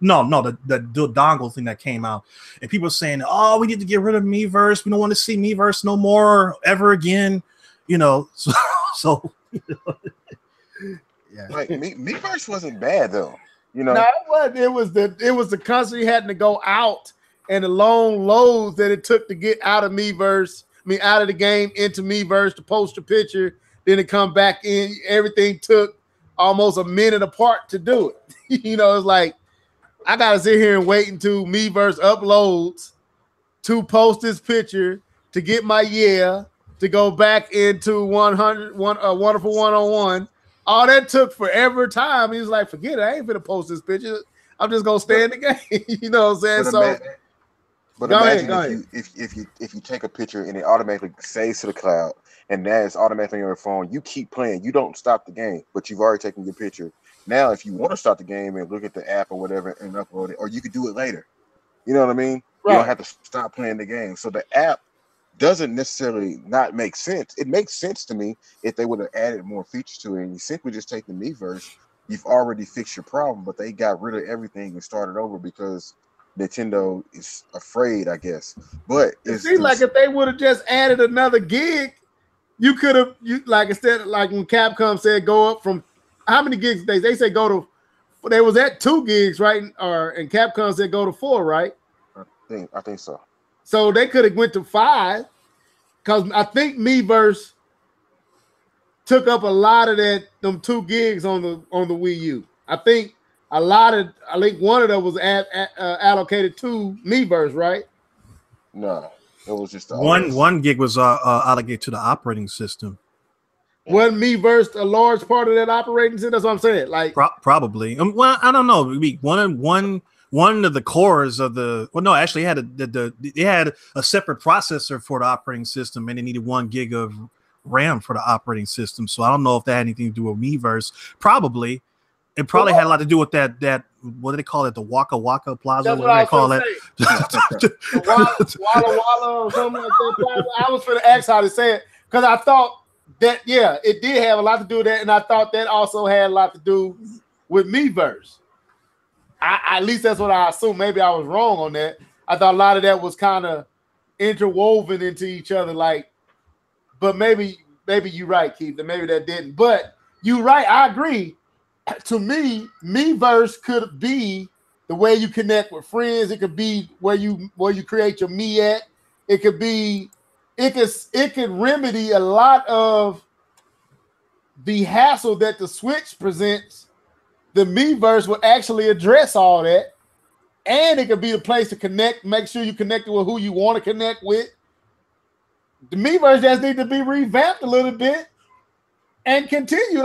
dongle thing that came out, and people saying, "Oh, we need to get rid of Miiverse. We don't want to see Miiverse no more ever again." You know, so you know, yeah. Like Miiverse wasn't bad though. You know, no, it wasn't. It was the constantly having to go out and the long loads that it took to get out of Miiverse. Out of the game into Miiverse to post a picture, then it come back in. Everything took almost a minute apart to do it. You know, it's like I gotta sit here and wait until Miiverse uploads to post this picture to get my to go back into 100 wonderful 101. All that took forever time. He was like, forget it, I ain't gonna post this picture. I'm just gonna stay in the game. You know what I'm saying? But imagine if you take a picture and it automatically saves to the cloud, and that is automatically on your phone. You keep playing. You don't stop the game, but you've already taken your picture. Now, if you want to start the game and look at the app or whatever and upload it, or you could do it later. You know what I mean? Right. You don't have to stop playing the game. So the app doesn't necessarily not make sense. It makes sense to me if they would have added more features to it, and you simply just take the Miiverse. You've already fixed your problem, but they got rid of everything and started over because Nintendo is afraid, I guess. But it seems like if they would have just added another gig, you could have like instead of like when Capcom said go up from how many gigs they say go to, they was at 2 gigs, right? And Capcom said go to 4, right? I think so. So they could have went to 5 because I think Miiverse took up a lot of them 2 gigs on the Wii U. I think one of them was allocated to Miiverse, right? No, it was just one gig was allocated to the operating system. Wasn't Miiverse a large part of that operating system? That's what I'm saying. Like probably. Well, I don't know. One of the cores of actually they had a separate processor for the operating system, and they needed 1 gig of RAM for the operating system. So I don't know if that had anything to do with Miiverse. Probably. It probably had a lot to do with that. What do they call it? The Waka Waka Plaza. That's what do they call it? The Walla Walla or something like that. I was going to ask how to say it because I thought that it did have a lot to do with that, and I thought that also had a lot to do with Miiverse. At least that's what I assumed. Maybe I was wrong on that. I thought a lot of that was kind of interwoven into each other, but maybe you're right, Keith. That maybe that didn't. But you're right. I agree. To me, Miiverse could be the way you connect with friends. It could be where you create your me at. It could remedy a lot of the hassle that the Switch presents. The Miiverse would actually address all that and it could be the place to connect. Make sure you connected with who you want to connect with. The Miiverse just need to be revamped a little bit and continued.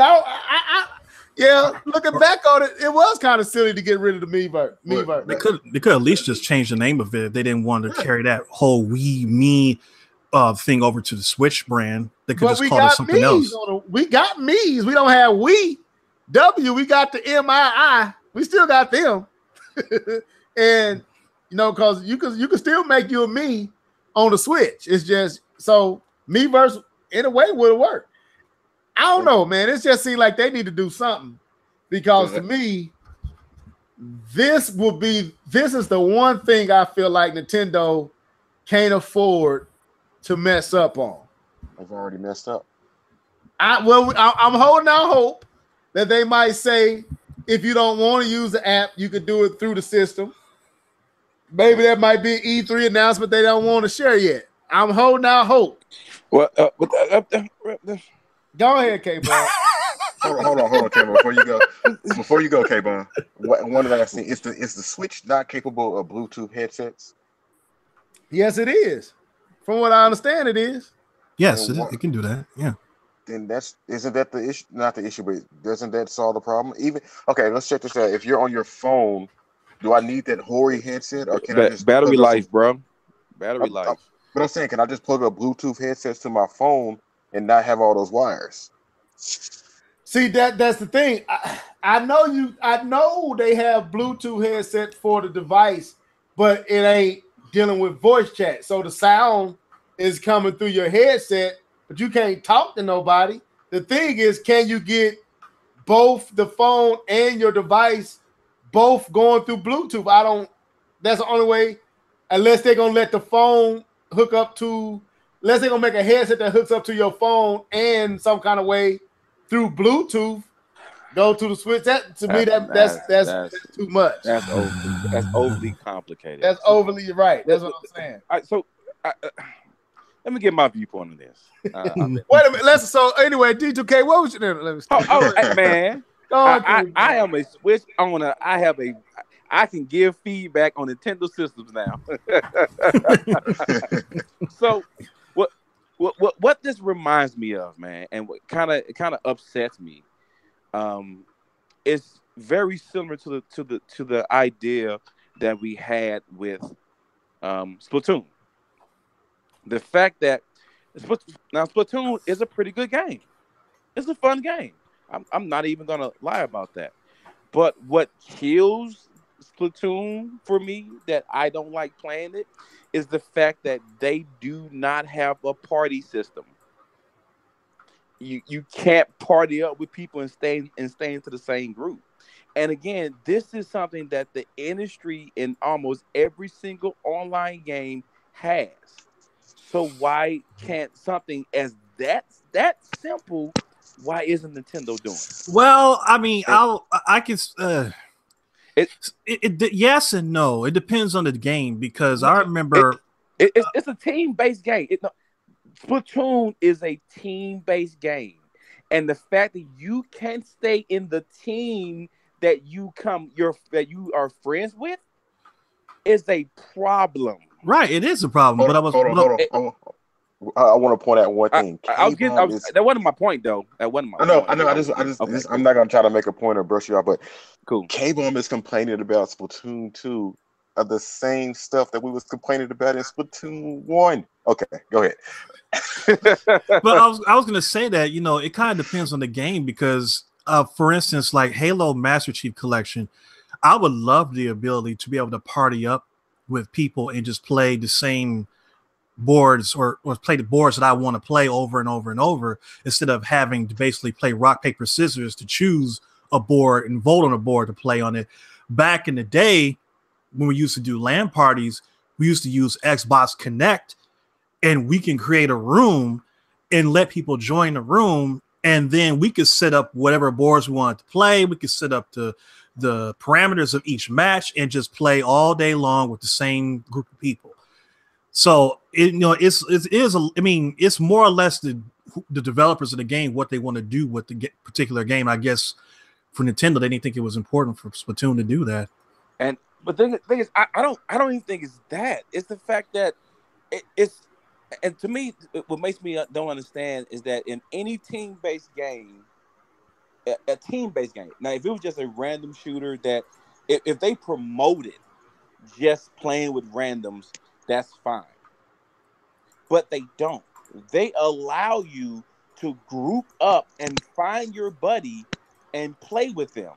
Yeah, looking back on it, it was kind of silly to get rid of the Miiverse. They could at least just change the name of it if they didn't want to carry that whole Me thing over to the Switch brand. They could just call it something else. We got Mii's. We don't have we got the MII. We still got them. And because you can still make you a me on the Switch. It's just so Miiverse in a way would have worked. I don't know, man. It just seems like they need to do something because to me, this is the one thing I feel like Nintendo can't afford to mess up on. I've already messed up. I'm holding out hope that they might say if you don't want to use the app, you could do it through the system. Maybe that might be an E3 announcement they don't want to share yet. I'm holding out hope. Well, go ahead, K-Bone. hold on, K-Bone. Before you go, K-Bone. One last thing. Is the Switch not capable of Bluetooth headsets? Yes, it is. From what I understand, it is. Yes, it can do that. Yeah. Then isn't that the issue? Not the issue, but doesn't that solve the problem? Okay, let's check this out. If you're on your phone, do I need that Hori headset, or can I just battery life, bro? Battery life. But I'm saying, can I just plug a Bluetooth headset to my phone and not have all those wires? See, that's the thing. I know they have Bluetooth headset for the device, but it ain't dealing with voice chat. So the sound is coming through your headset, but you can't talk to nobody. The thing is, can you get both the phone and your device both going through Bluetooth? That's the only way, unless they're going to let the phone hook up to, unless they're going to make a headset that hooks up to your phone and some kind of way through Bluetooth, go to the Switch. That to me, that's too much. That's overly complicated. That's overly right. That's what I'm saying. So let me get my viewpoint on this. Wait a minute. So anyway, D2K, what was your name? Let me see. Man. I am a Switch owner. I can give feedback on Nintendo systems now. So what this reminds me of, man, and what kind of upsets me, is very similar to the idea that we had with Splatoon. The fact that Splatoon is a pretty good game. It's a fun game. I'm not even gonna lie about that. But what kills Splatoon for me, that I don't like playing it, is the fact that they do not have a party system. You can't party up with people and stay into the same group. And again, this is something that the industry in almost every single online game has. So why can't something as that simple? Why isn't Nintendo doing it? Well, I mean, I can. Yes and no. It depends on the game, because I remember it's a team-based game. Splatoon is a team-based game, and the fact that you can't stay in the team that you are friends with is a problem. Right, it is a problem. Hold on. I want to point out one thing. That wasn't my point, though. That wasn't my point. I know. I'm not gonna try to make a point or brush you off, but cool. K-Bomb is complaining about Splatoon 2 of the same stuff that we was complaining about in Splatoon 1. Okay, go ahead. But I was gonna say that, it kind of depends on the game, because for instance, like Halo Master Chief Collection, I would love the ability to be able to party up with people and just play the same boards or play the boards that I want to play over and over and over, instead of having to basically play rock, paper, scissors to choose a board and vote on a board to play on it. Back in the day, when we used to do LAN parties, we used to use Xbox Connect, and we can create a room and let people join the room, and then we could set up whatever boards we wanted to play. We could set up the parameters of each match and just play all day long with the same group of people. So it's more or less the developers of the game, what they want to do with the particular game. I guess for Nintendo, they didn't think it was important for Splatoon to do that. And But thing is, I don't even think it's that. It's the fact that it's, and to me, what makes me don't understand is that in any team-based game, a team-based game. Now, if it was just a random shooter, that if they promoted just playing with randoms, that's fine. But they don't. They allow you to group up and find your buddy and play with them.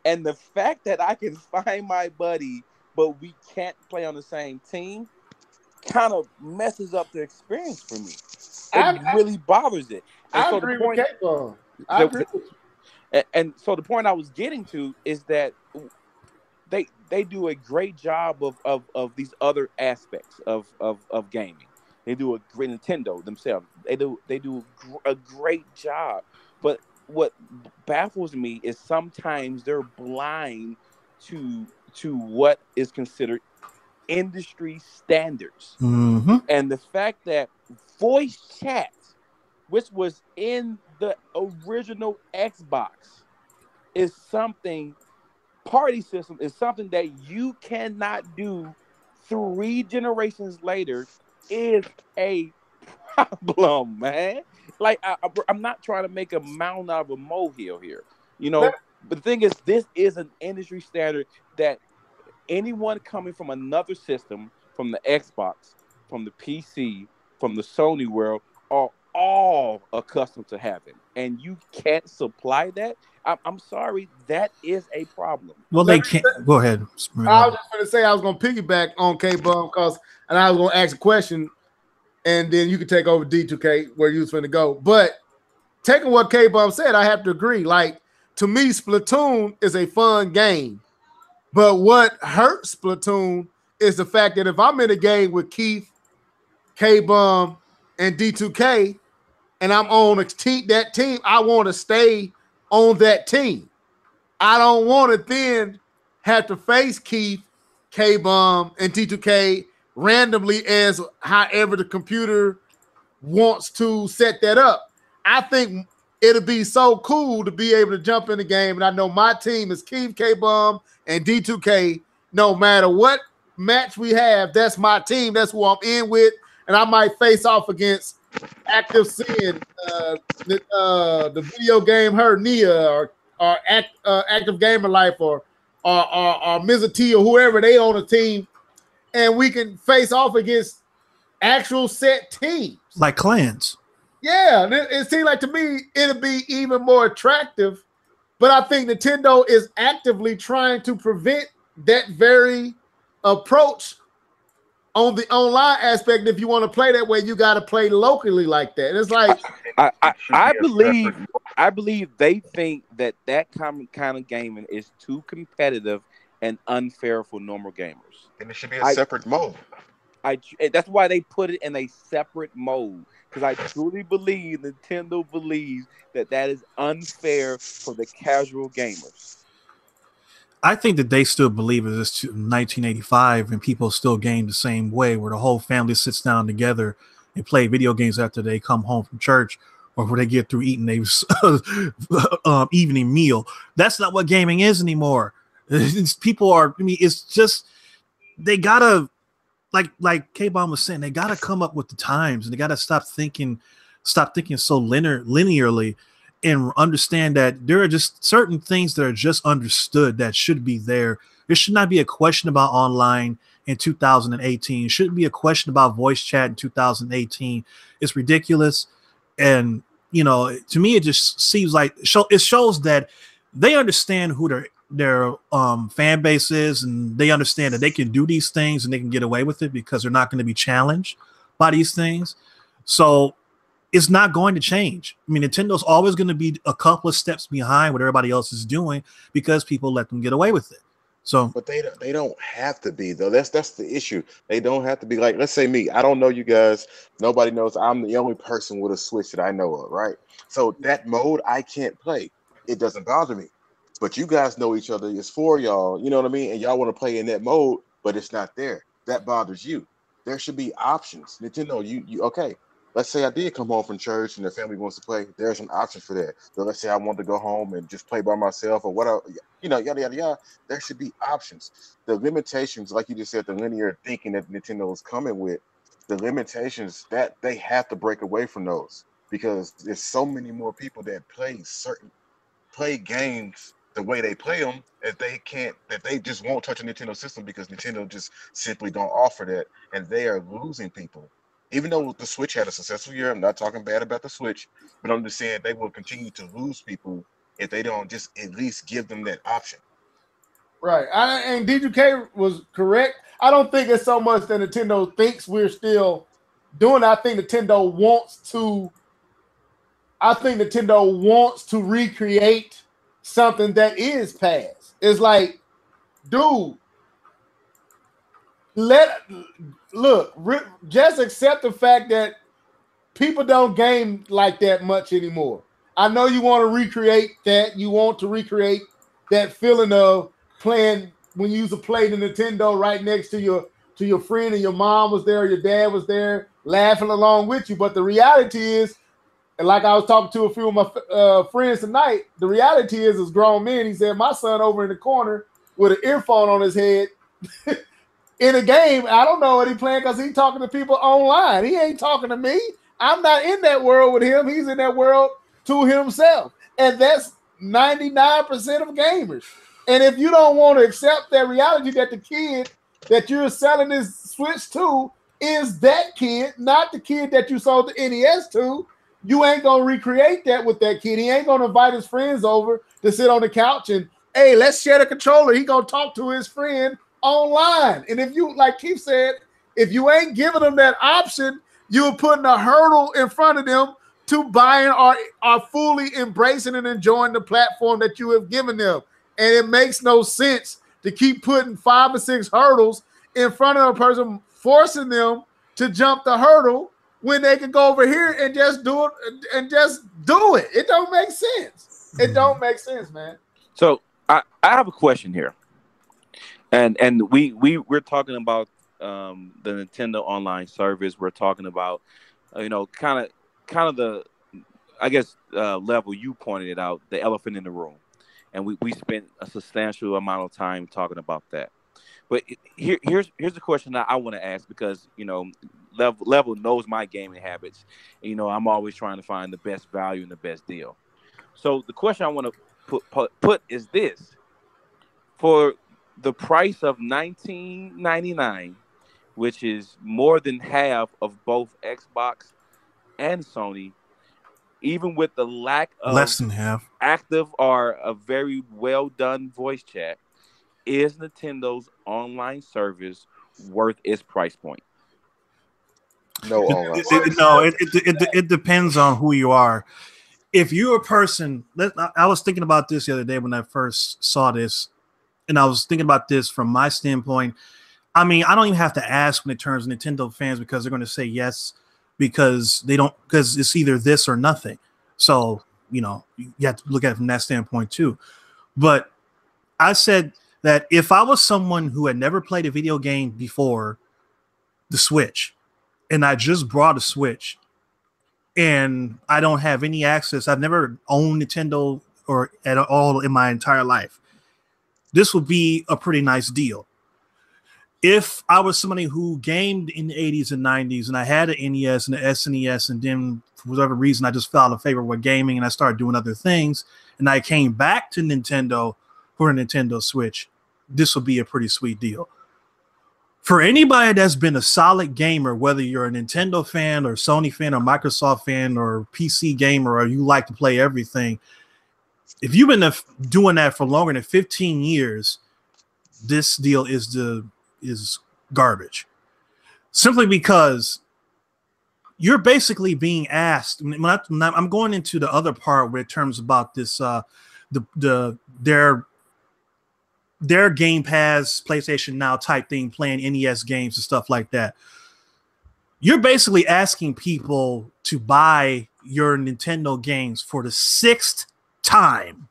And the fact that I can find my buddy, but we can't play on the same team, kind of messes up the experience for me. It really bothers it. And I so the agree with point, K-Ball. I agree with you. and so the point I was getting to is that they do a great job of these other aspects of gaming. They do a great, Nintendo themselves. They do a great job. But what baffles me is sometimes they're blind to what is considered industry standards. Mm-hmm. And the fact that voice chat, which was in the original Xbox, is something, party system is something that you cannot do 3 generations later, is a problem, man. Like I'm not trying to make a mountain out of a molehill here, you know. But the thing is, this is an industry standard that anyone coming from another system, from the Xbox, from the PC, from the Sony world, are all accustomed to having, and you can't supply that. I'm sorry, that is a problem. Well, they can't. Go ahead. I was just going to say I was going to piggyback on K-Bum and I was going to ask a question, and then you could take over D2K where you was going to go. But taking what K-Bum said, I have to agree. Like, to me, Splatoon is a fun game. But what hurts Splatoon is the fact that if I'm in a game with Keith, K-Bum, and D2K, and I'm on that team, I want to stay on that team. I don't want to then have to face Keith, K-Bum, and D2K randomly as however the computer wants to set that up. I think it'll be so cool to be able to jump in the game, and I know my team is Keith, K-Bum, and D2K. No matter what match we have, that's my team. That's who I'm in with, and I might face off against Active Sin, the video game her Nia, or Active Gamer Life, or Mizzy or whoever they on a team, and we can face off against actual set teams like clans. Yeah, it seems like to me it'll be even more attractive, but I think Nintendo is actively trying to prevent that very approach on the online aspect. If you want to play that way, you got to play locally like that. And it's like I believe they think that kind of gaming is too competitive and unfair for normal gamers. And it should be a separate mode. That's why they put it in a separate mode, because I truly believe Nintendo believes that is unfair for the casual gamers. I think that they still believe it is 1985 and people still game the same way, where the whole family sits down together and play video games after they come home from church or when they get through eating a evening meal. That's not what gaming is anymore. People are, I mean, it's just, they gotta, like K-Bomb was saying, they gotta come up with the times, and they gotta stop thinking so linearly, and understand that there are just certain things that are just understood that should be there. There should not be a question about online in 2018. It shouldn't be a question about voice chat in 2018. It's ridiculous. And, you know, to me, it just seems like it shows that they understand who their fan base is, and they understand that they can do these things and they can get away with it because they're not going to be challenged by these things. So it's not going to change. I mean, Nintendo's always going to be a couple of steps behind what everybody else is doing because people let them get away with it. So, but they don't have to be, though. That's the issue. They don't have to be. Like, let's say me. I don't know you guys. Nobody knows. I'm the only person with a Switch that I know of, right? So that mode I can't play. It doesn't bother me. But you guys know each other. It's for y'all. You know what I mean? And y'all want to play in that mode, but it's not there. That bothers you. There should be options. Nintendo, you okay? let's say I did come home from church and the family wants to play, there's an option for that. So let's say I want to go home and just play by myself or whatever, yada yada yada. There should be options. The limitations, like you just said, the linear thinking that Nintendo is coming with, the limitations that they have to break away from those because there's so many more people that play games the way they play them that they just won't touch a Nintendo system because Nintendo just simply don't offer that, and they are losing people. Even though the Switch had a successful year, I'm not talking bad about the Switch, but I'm just saying they will continue to lose people if they don't just at least give them that option. Right. And DJK was correct. I don't think it's so much that Nintendo thinks we're still doing it. I think Nintendo wants to recreate something that is past. It's like, dude, just accept the fact that people don't game like that much anymore. I know you want to recreate that. You want to recreate that feeling of playing when you used to play the Nintendo right next to your friend, and your mom was there, your dad was there, laughing along with you. But the reality is, and like I was talking to a few of my friends tonight, the reality is, as grown men, he said, my son over in the corner with an earphone on his head in a game, I don't know what he's playing because he's talking to people online. He ain't talking to me. I'm not in that world with him. He's in that world to himself. And that's 99% of gamers. And if you don't want to accept that reality that the kid that you're selling this Switch to is that kid, not the kid that you sold the NES to, you ain't going to recreate that with that kid. He ain't going to invite his friends over to sit on the couch and, hey, let's share the controller. He going to talk to his friend online. And if you, like Keith said, if you ain't giving them that option, you're putting a hurdle in front of them to buying or are fully embracing and enjoying the platform that you have given them. And it makes no sense to keep putting 5 or 6 hurdles in front of a person, forcing them to jump the hurdle when they can go over here and just do it and just do it. It don't make sense. It don't make sense, man. So I have a question here. And we're talking about the Nintendo online service. We're talking about kind of the, I guess, level you pointed it out, the elephant in the room, and we spent a substantial amount of time talking about that. But here's the question that I want to ask, because level knows my gaming habits. I'm always trying to find the best value and the best deal. So the question I want to put is this: for the price of $19.99, which is more than half of both Xbox and Sony, even with the lack of less than half active or a very well done voice chat, is Nintendo's online service worth its price point? No online. It depends on who you are. If you're a person, I was thinking about this the other day when I first saw this, and I was thinking about this from my standpoint. I mean, I don't even have to ask when it turns Nintendo fans, because they're going to say yes, because it's either this or nothing. So, you have to look at it from that standpoint too. But I said that if I was someone who had never played a video game before the Switch, and I just brought a Switch, and I don't have any access, I've never owned Nintendo or at all in my entire life, this would be a pretty nice deal. If I was somebody who gamed in the 80s and 90s, and I had an NES and an SNES, and then for whatever reason I just fell out of favor with gaming and I started doing other things, and I came back to Nintendo for a Nintendo Switch, this would be a pretty sweet deal. For anybody that's been a solid gamer, whether you're a Nintendo fan or Sony fan or Microsoft fan or PC gamer, or you like to play everything, if you've been doing that for longer than 15 years, this deal is garbage. Simply because you're basically being asked. When I'm going into the other part where it terms about this, their Game Pass, PlayStation Now type thing, playing NES games and stuff like that. You're basically asking people to buy your Nintendo games for the 6th time.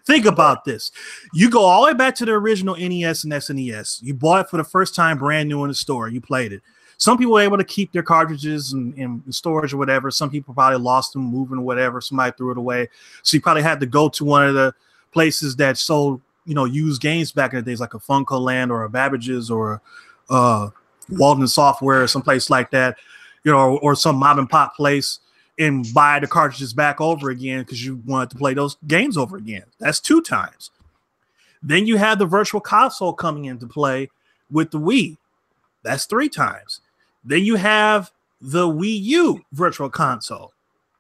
Think about this. You go all the way back to the original NES and SNES. You bought it for the first time brand new in the store. You played it. Some people were able to keep their cartridges in storage or whatever. Some people probably lost them moving or whatever. Somebody threw it away. So you probably had to go to one of the places that sold, used games back in the days, like a Funko Land or a Babbage's or Walden Software or someplace like that, or some mom and pop place, and buy the cartridges back over again because you wanted to play those games over again. That's 2 times. Then you have the virtual console coming into play with the Wii. That's 3 times. Then you have the Wii U virtual console.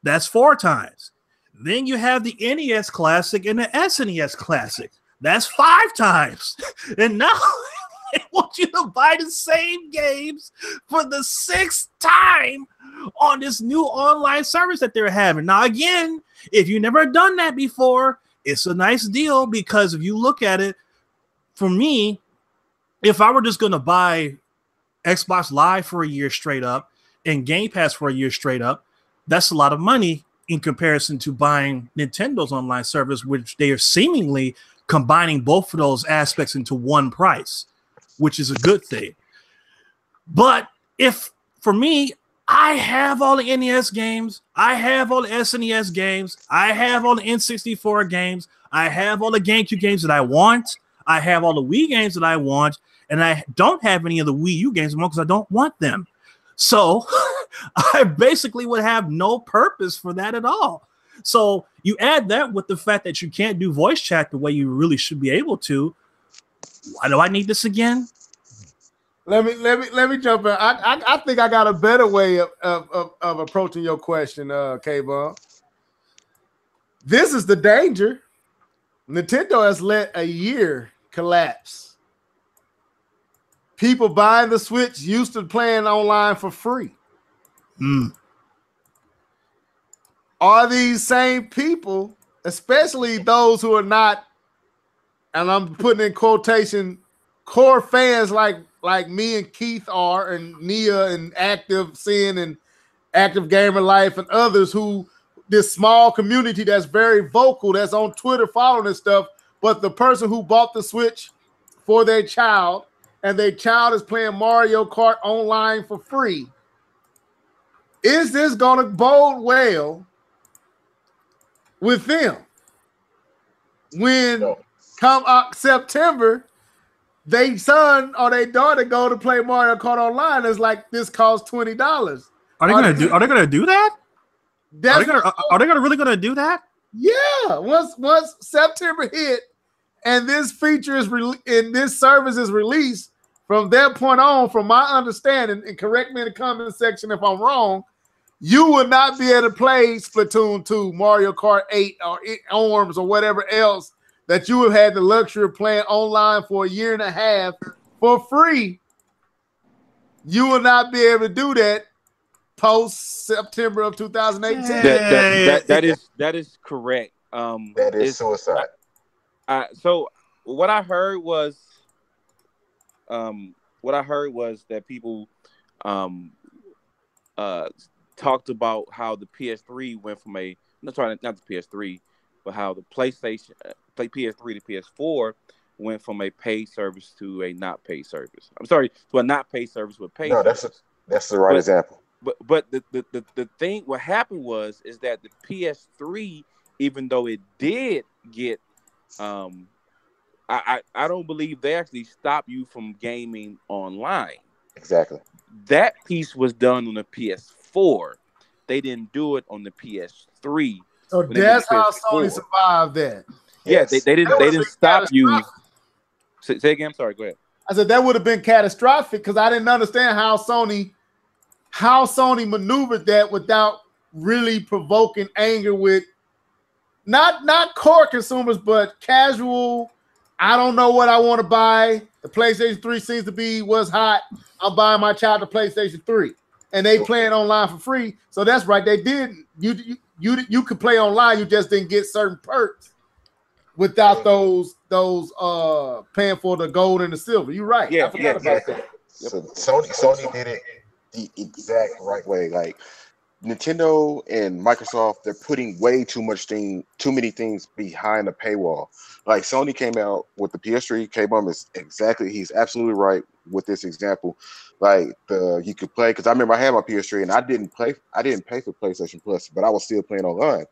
That's 4 times. Then you have the NES Classic and the SNES Classic. That's 5 times. And now they want you to buy the same games for the 6th time on this new online service that they're having. Now, again, if you've never done that before, it's a nice deal, because if you look at it, for me, if I were just going to buy Xbox Live for a year straight up and Game Pass for a year straight up, that's a lot of money in comparison to buying Nintendo's online service, which they are seemingly combining both of those aspects into one price, which is a good thing. But if, for me, I have all the NES games, I have all the SNES games, I have all the N64 games, I have all the GameCube games that I want, I have all the Wii games that I want, and I don't have any of the Wii U games anymore because I don't want them. So I basically would have no purpose for that at all. So you add that with the fact that you can't do voice chat the way you really should be able to. Why do I need this again? Let me jump in. I think I got a better way of approaching your question, K-Ball. This is the danger. Nintendo has let a year collapse. People buying the Switch used to playing online for free. Are these same people, especially those who are not, and I'm putting in quotation, core fans like me and Keith are, and Nia and Active Sin and Active Gamer Life and others, who this small community that's very vocal, that's on Twitter following this stuff, but the person who bought the Switch for their child and their child is playing Mario Kart online for free, is this going to bode well with them when come September, they son or their daughter go to play Mario Kart online? It's like, this costs $20. Are they gonna do that? Are they really gonna do that? Yeah. Once September hit and this feature is and this service is released, from that point on, from my understanding, and correct me in the comment section if I'm wrong, you will not be able to play Splatoon 2, Mario Kart 8, or ARMS, or whatever else that you have had the luxury of playing online for a year and a half for free. You will not be able to do that post September of 2018. That is correct. That is suicide. So what I heard was that people talked about how the PS3 went from not the PS3, but how the PlayStation, PS3 to PS4 went from a paid service to a not paid service. I'm sorry, to a not paid service with paid. No, service. That's the right example. But the thing, what happened is that the PS3, even though it did get, I don't believe they actually stopped you from gaming online. Exactly. That piece was done on the PS4. They didn't do it on the PS3. So that's how Sony survived that. Yeah, yes. they didn't stop you. Say again. I'm sorry. Go ahead. I said that would have been catastrophic because I didn't understand how Sony maneuvered that without really provoking anger with not core consumers, but casual. I don't know what I want to buy. The PlayStation 3 seems to be what's hot. I'm buying my child the PlayStation 3, and they playing online for free. So that's right. They did. You could play online. You just didn't get certain perks without those paying for the gold and the silver. You're right. Yeah, exactly. So Sony did it the exact right way. Like Nintendo and Microsoft, they're putting way too many things behind the paywall. Like Sony came out with the PS3, K-Bum he's absolutely right with this example. Like you could play, because I remember I had my PS3 and I didn't pay for PlayStation Plus, but I was still playing online.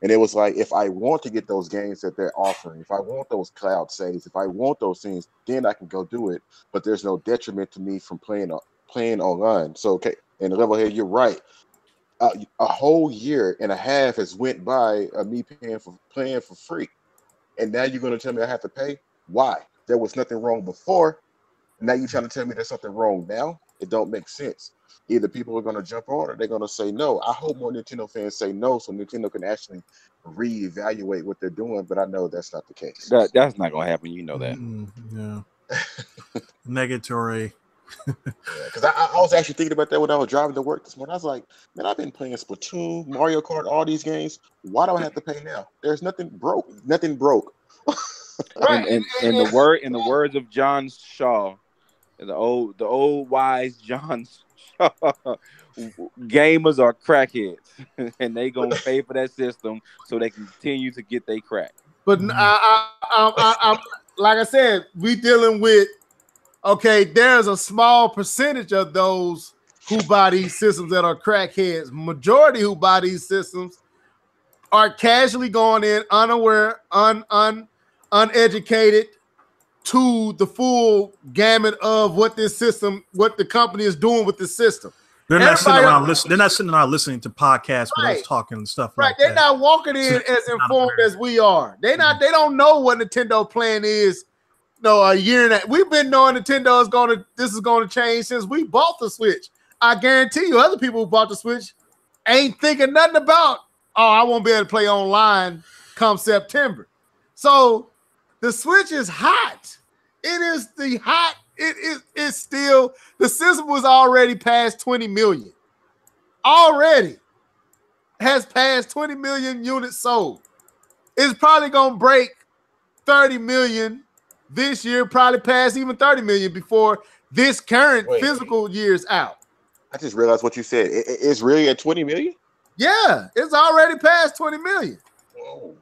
And it was like, if I want to get those games that they're offering, if I want those cloud saves, if I want those things, then I can go do it. But there's no detriment to me from playing online. So, okay, and Levelhead, you're right. A whole year and a half has went by of me playing for free, and now you're going to tell me I have to pay? Why? There was nothing wrong before. Now you're trying to tell me there's something wrong now? It don't make sense. Either people are going to jump on or they're going to say no. I hope more Nintendo fans say no so Nintendo can actually reevaluate what they're doing, but I know that's not the case. That's not gonna happen. You know that. Yeah. Negatory. Because I was actually thinking about that when I was driving to work this morning. I was like, man, I've been playing Splatoon, Mario Kart, all these games. Why do I have to pay now? There's nothing broke. Nothing broke. Right. And in the words of John Shaw, the old wise John Shaw, gamers are crackheads, and they gonna pay for that system so they can continue to get their crack. But I'm like I said, we dealing with, okay, there's a small percentage of those who buy these systems that are crackheads. Majority who buy these systems are casually going in, unaware, uneducated to the full gamut of what the company is doing with the system. They're not sitting around listening. They're not sitting around listening to podcasts with us talking and stuff like that. They're not walking in as informed as we are. They don't know what Nintendo plan is. No, a year and we've been knowing Nintendo this is gonna change since we bought the Switch. I guarantee you, other people who bought the Switch ain't thinking nothing about, I won't be able to play online come September. So the Switch is hot. It is it's still, the system was already past 20 million. Already has passed 20 million units sold. It's probably gonna break 30 million this year, probably pass even 30 million before this current physical year's out. I just realized what you said. It's really at 20 million? Yeah, it's already past 20 million. Whoa.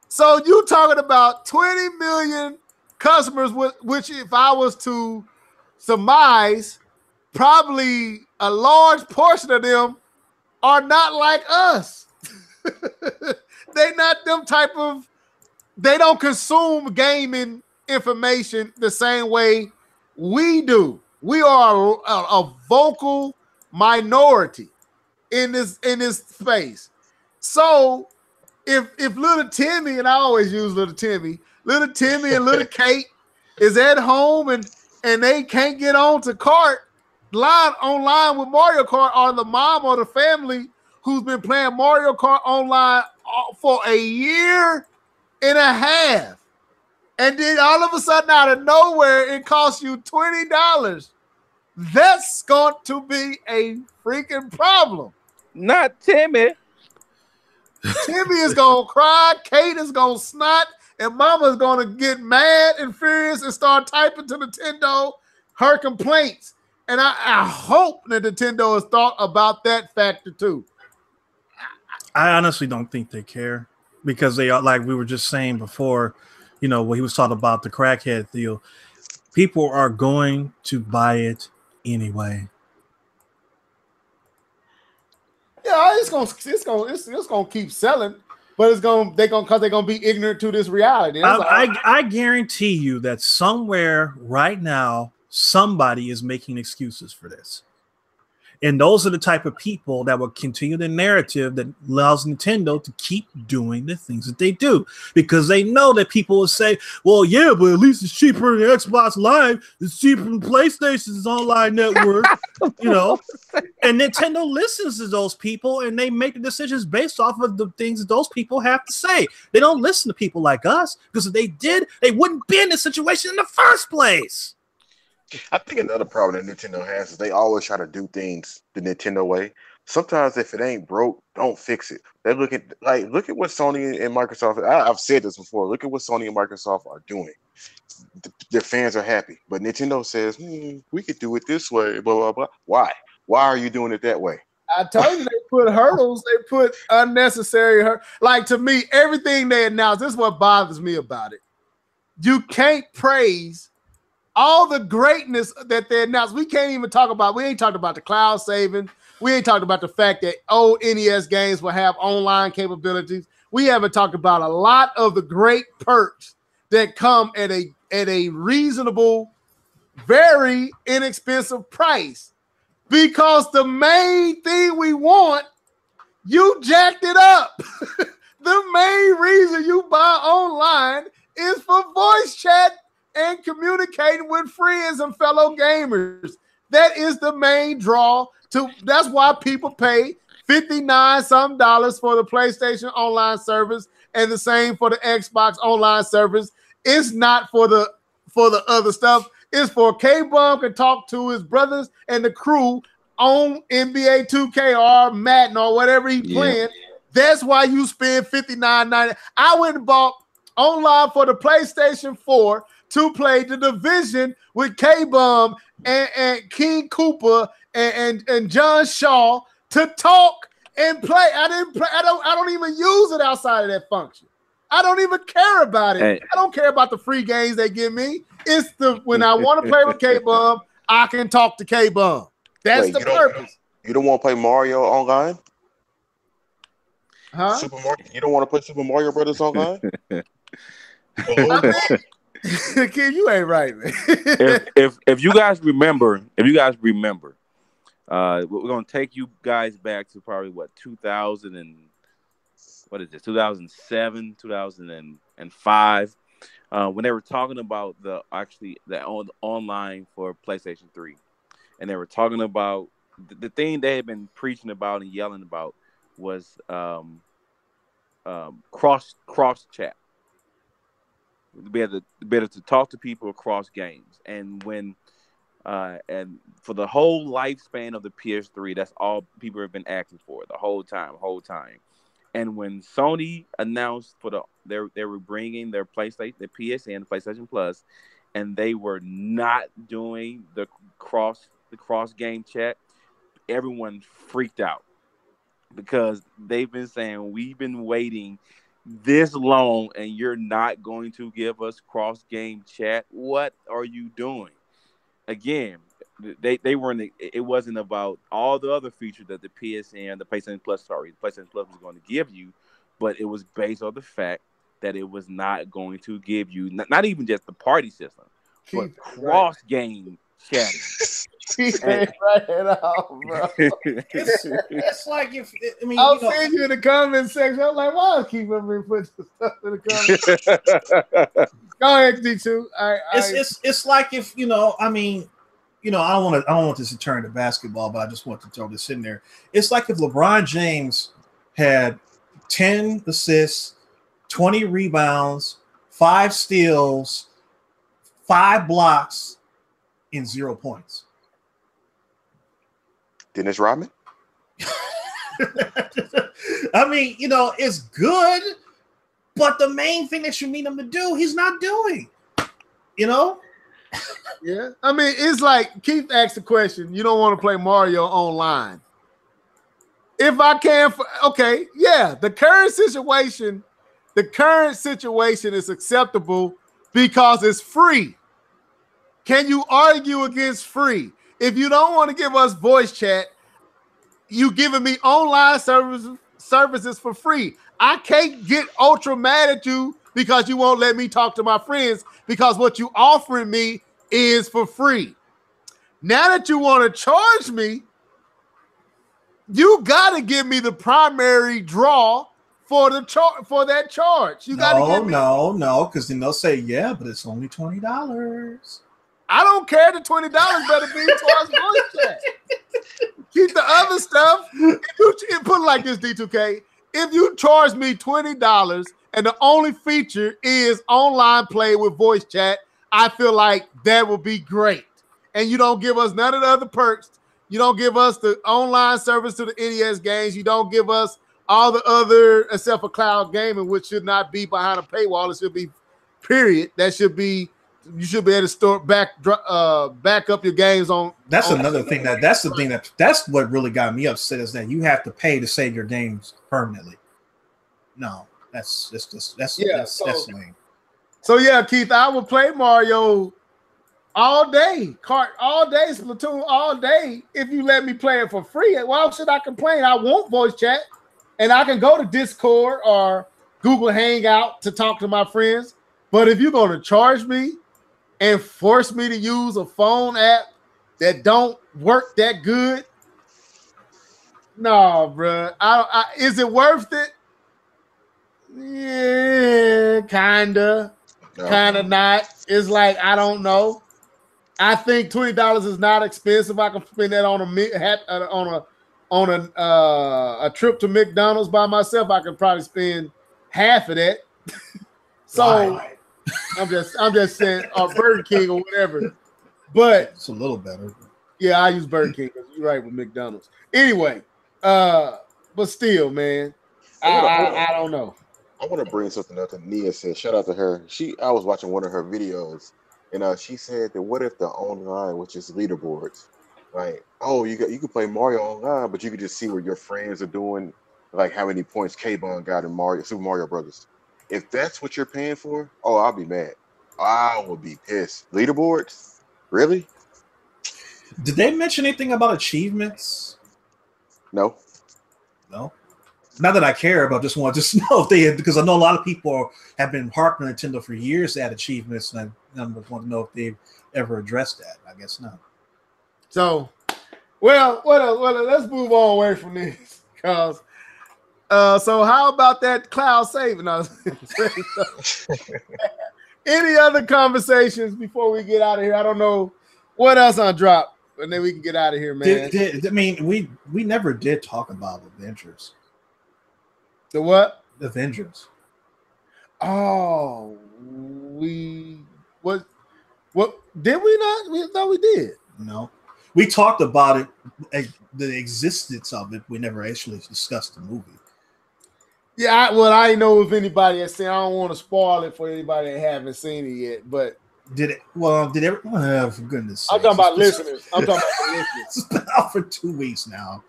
So you talking about 20 million customers, which if I was to surmise, probably a large portion of them are not like us. They not them type of, they don't consume gaming information the same way we do. We are a vocal minority in this space. So if little Timmy, and I always use little Timmy and little Kate is at home and they can't get on to online with Mario Kart, or the mom or the family who's been playing Mario Kart online for a year and a half, and then all of a sudden out of nowhere it costs you $20, that's going to be a freaking problem. Not Timmy. Timmy is gonna cry, Kate is gonna snot, and Mama's gonna get mad and furious and start typing to Nintendo her complaints. And I hope that Nintendo has thought about that factor too. I honestly don't think they care, because they are, like we were just saying before, when he was talking about the crackhead deal, people are going to buy it anyway. Yeah, it's gonna keep selling, but they're gonna be ignorant to this reality. I guarantee you that somewhere right now somebody is making excuses for this. And those are the type of people that will continue the narrative that allows Nintendo to keep doing the things that they do, because they know that people will say, well, yeah, but at least it's cheaper than Xbox Live. It's cheaper than PlayStation's online network, And Nintendo listens to those people, and they make the decisions based off of the things that those people have to say. They don't listen to people like us, because if they did, they wouldn't be in this situation in the first place. I think another problem that Nintendo has is they always try to do things the Nintendo way. Sometimes if it ain't broke, don't fix it. They look at what Sony and Microsoft. I've said this before. Look at what Sony and Microsoft are doing. Their fans are happy, but Nintendo says we could do it this way. Blah blah blah. Why? Why are you doing it that way? I told you put hurdles. They put unnecessary Like, to me, everything they announced, this is what bothers me about it. You can't praise all the greatness that they announced. We can't even talk about, we ain't talked about the cloud saving. We ain't talked about the fact that old NES games will have online capabilities. We haven't talked about a lot of the great perks that come at a reasonable, very inexpensive price. Because the main thing we want, you jacked it up. The main reason you buy online is for voice chat and communicating with friends and fellow gamers. That is the main draw. That's why people pay $59 some for the PlayStation online service and the same for the Xbox online service. It's not for the other stuff. It's for K-Bum can talk to his brothers and the crew on NBA 2K or Madden or whatever he's playing. That's why you spend $59.90. I went and bought online for the PlayStation 4 to play the Division with K-Bum and King Cooper and John Shaw to talk and play. I don't even use it outside of that function. I don't even care about it. Hey. I don't care about the free games they give me. It's when I want to play with K-Bum, I can talk to K-Bum. That's the purpose. You don't want to play Mario online? Huh? Super Mario. You don't want to play Super Mario Brothers online? Kid, you ain't right, man. if you guys remember, we're gonna take you guys back to probably 2007, 2005, when they were talking about the online for PlayStation 3, and they were talking about the thing they had been preaching about and yelling about was cross chat. Be able to talk to people across games, and for the whole lifespan of the PS3, that's all people have been asking for the whole time. And when Sony announced they were bringing their PlayStation, the PSN, the PlayStation Plus, and they were not doing the cross game chat, everyone freaked out because they've been saying we've been waiting this long and you're not going to give us cross game chat. What are you doing? Again, they weren't. It wasn't about all the other features that the PSN, the PlayStation Plus was going to give you, but it was based on the fact that it was not going to give you not even just the party system, but cross game chatting. It's like I'll send you in the comment section. I'm like, why keep up and put the stuff in the comments? Go ahead, D2. It's like if I don't want this to turn to basketball, but I just want to throw this in there. It's like if LeBron James had 10 assists, 20 rebounds, 5 steals, 5 blocks, in 0 points. Dennis Rodman? It's good, but the main thing that you need him to do, he's not doing. Yeah. It's like Keith asked the question, you don't want to play Mario online. If I can, the current situation is acceptable because it's free. Can you argue against free? If you don't want to give us voice chat, you giving me online services for free. I can't get ultra mad at you because you won't let me talk to my friends because what you offering me is for free. Now that you want to charge me, you got to give me the primary draw for that charge. You got to give me because then they'll say, yeah, but it's only $20. I don't care. The $20 better be towards voice chat. Keep the other stuff. If you put it like this, D2K, if you charge me $20 and the only feature is online play with voice chat, I feel like that would be great. And you don't give us none of the other perks. You don't give us the online service to the NES games. You don't give us all the other, except for cloud gaming, which should not be behind a paywall. It should be, period. That should be You should be able to store back up your games on. That's another thing that's what really got me upset is that you have to pay to save your games permanently. No, that's lame. So yeah, Keith, I would play Mario all day, kart all day, Splatoon all day. If you let me play it for free, why should I complain? I want voice chat, and I can go to Discord or Google Hangout to talk to my friends. But if you're going to charge me and force me to use a phone app that don't work that good, no, bro. Is it worth it? Yeah, kinda not. It's like I don't know. I think $20 is not expensive. I can spend that on a trip to McDonald's by myself. I could probably spend half of that. So Why? I'm just saying, or Burger King or whatever. But it's a little better. Yeah, I use Burger King because you're right with McDonald's. Anyway, but still, man, I don't know. I want to bring something up that Nia said. Shout out to her. I was watching one of her videos, and she said that what if the online, which is leaderboards, like, oh, you could play Mario online, but you could just see what your friends are doing, like how many points K-Bon got in Super Mario Brothers. If that's what you're paying for, oh, I'll be mad. I will be pissed. Leaderboards, really? Did they mention anything about achievements? No. Not that I care about. Just want to know if they had, because I know a lot of people have been harping on Nintendo for years to add achievements, and I want to know if they've ever addressed that. I guess not. So, well, let's move on away from this, because. So how about that cloud saving us? Any other conversations before we get out of here? I don't know what else on drop, and then we can get out of here, man. I mean, we never did talk about Avengers. The what? Avengers. Oh, what did we not? We thought we did. No, we talked about it, the existence of it. We never actually discussed the movie. Yeah, I know if anybody has seen. I don't want to spoil it for anybody that haven't seen it yet. But did it? Well, did everyone? For goodness' sake! I'm talking about listeners. I'm talking about the listeners. It's been out for 2 weeks now.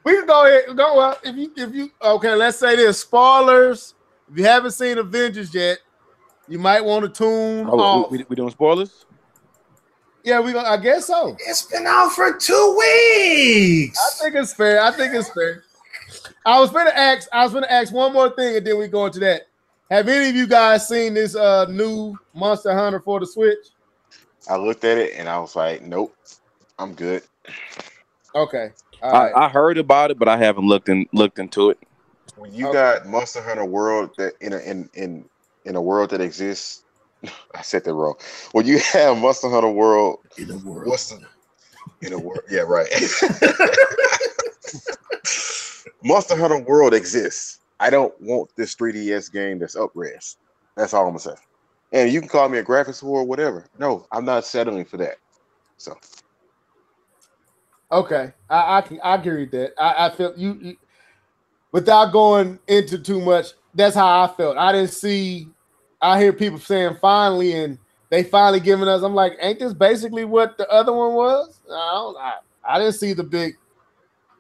We can go ahead. Well, if you okay, let's say this: spoilers. If you haven't seen Avengers yet, you might want to tune off. We doing spoilers? Yeah, I guess so. It's been out for 2 weeks. I think it's fair. I was gonna ask one more thing, and then we go into that. Have any of you guys seen this new Monster Hunter for the Switch? I looked at it and I was like, nope, I'm good. Okay. I heard about it, but I haven't looked into it. When you got Monster Hunter World that in a world that exists, I said that wrong. When you have Monster Hunter World in a world, yeah, right. Monster Hunter World exists. I don't want this 3DS game that's up-res. That's all I'm gonna say. And you can call me a graphics whore or whatever. No, I'm not settling for that. So, okay, I agree with that. I felt you without going into too much. That's how I felt. I didn't see. I hear people saying finally, and they finally giving us. I'm like, ain't this basically what the other one was? I didn't see the big.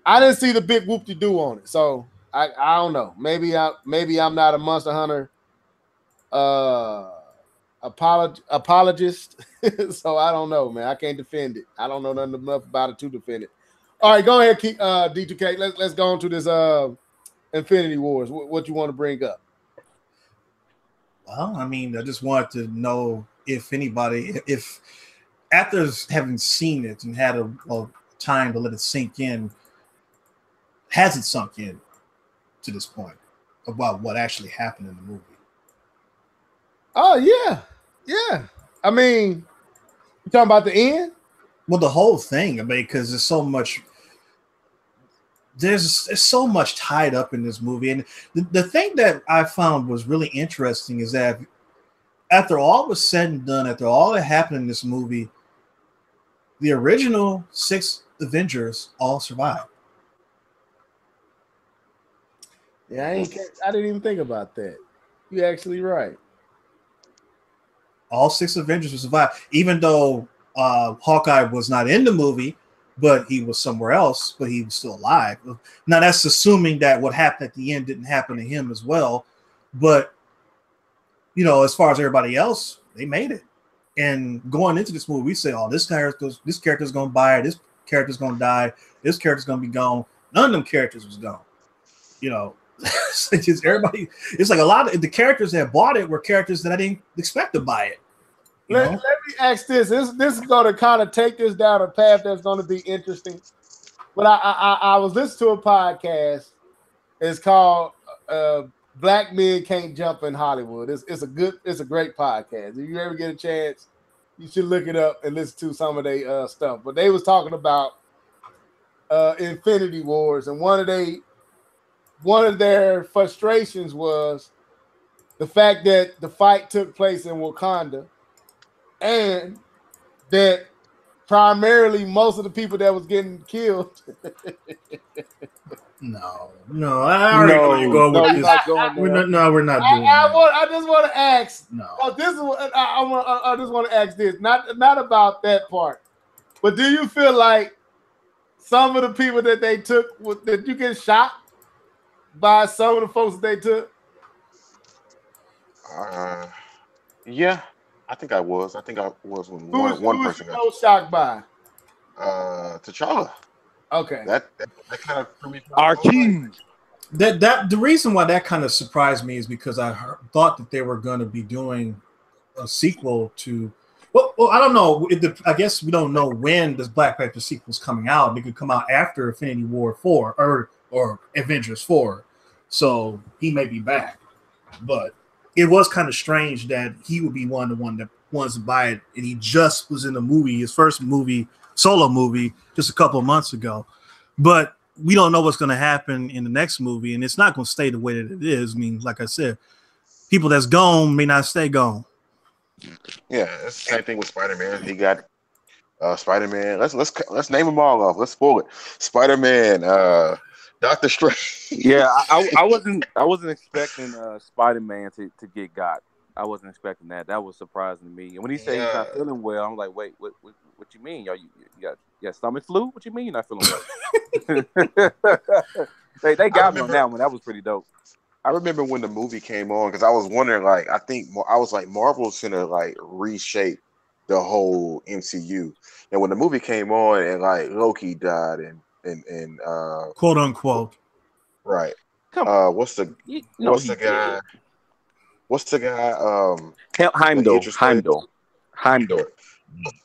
I didn't see the big whoop-de-doo on it, so I don't know. Maybe I'm not a Monster Hunter apologist, so I don't know, man. I can't defend it. I don't know nothing enough about it to defend it. All right, go ahead, D2K. Let's go on to this Infinity Wars. What you want to bring up? Well, I mean, I just wanted to know if anybody, if after having seen it and had a time to let it sink in. Has it sunk in to this point about what actually happened in the movie? Oh, yeah. I mean, you talking about the end? Well, the whole thing. I mean, because there's so much tied up in this movie. And the thing that I found was really interesting is that after all was said and done, after all that happened in this movie, the original 6 Avengers all survived. Yeah, I didn't even think about that. You're actually right. All 6 Avengers will survive, even though Hawkeye was not in the movie, but he was somewhere else, but he was still alive. Now that's assuming that what happened at the end didn't happen to him as well. But as far as everybody else, they made it. And going into this movie, we say, "Oh, this character's gonna buy it. This character's gonna die. This character's gonna be gone." None of them characters was gone. It's just everybody. It's like a lot of the characters that bought it were characters that I didn't expect to buy it. Let me ask this. This is going to kind of take this down a path that's going to be interesting. But I was listening to a podcast. It's called Black Men Can't Jump in Hollywood. It's a great podcast. If you ever get a chance, you should look it up and listen to some of their stuff. But they was talking about Infinity Wars, and one of their frustrations was the fact that the fight took place in Wakanda, and that primarily most of the people that was getting killed. No, I already go with this. We're not doing that. I just want to ask. No, this is what I just want to ask this. Not about that part, but do you feel like some of the people that they took that you get shot by some of the folks that they took? Yeah, I think I was. I was when one person got shocked by. T'Challa. Okay. That kind of threw me. Our king. That the reason why that kind of surprised me is because I thought that they were going to be doing a sequel to. Well, I don't know. I guess we don't know when this Black Panther sequel is coming out. It could come out after Infinity War 4 or Avengers 4, so he may be back. But it was kind of strange that he would be one that wants to buy it, and he just was in the movie, his first solo movie, just a couple of months ago. But we don't know what's going to happen in the next movie, and it's not going to stay the way that it is. I mean, like I said, people that's gone may not stay gone. Yeah, it's the same thing with Spider-Man. He got Spider-Man. Let's name them all off. Let's spoil it. Spider-Man, Doctor Strange. Yeah, I wasn't expecting Spider-Man to get got. I wasn't expecting that. That was surprising to me. And when he said he's not feeling well, I'm like, wait, what you mean? You got stomach flu? What you mean you're not feeling well? they got me on that one. That was pretty dope. I remember when the movie came on because I was wondering, like, I was like, Marvel's gonna like reshape the whole MCU. And when the movie came on and like Loki died and quote unquote, right? Come on. What's the guy? Heimdall.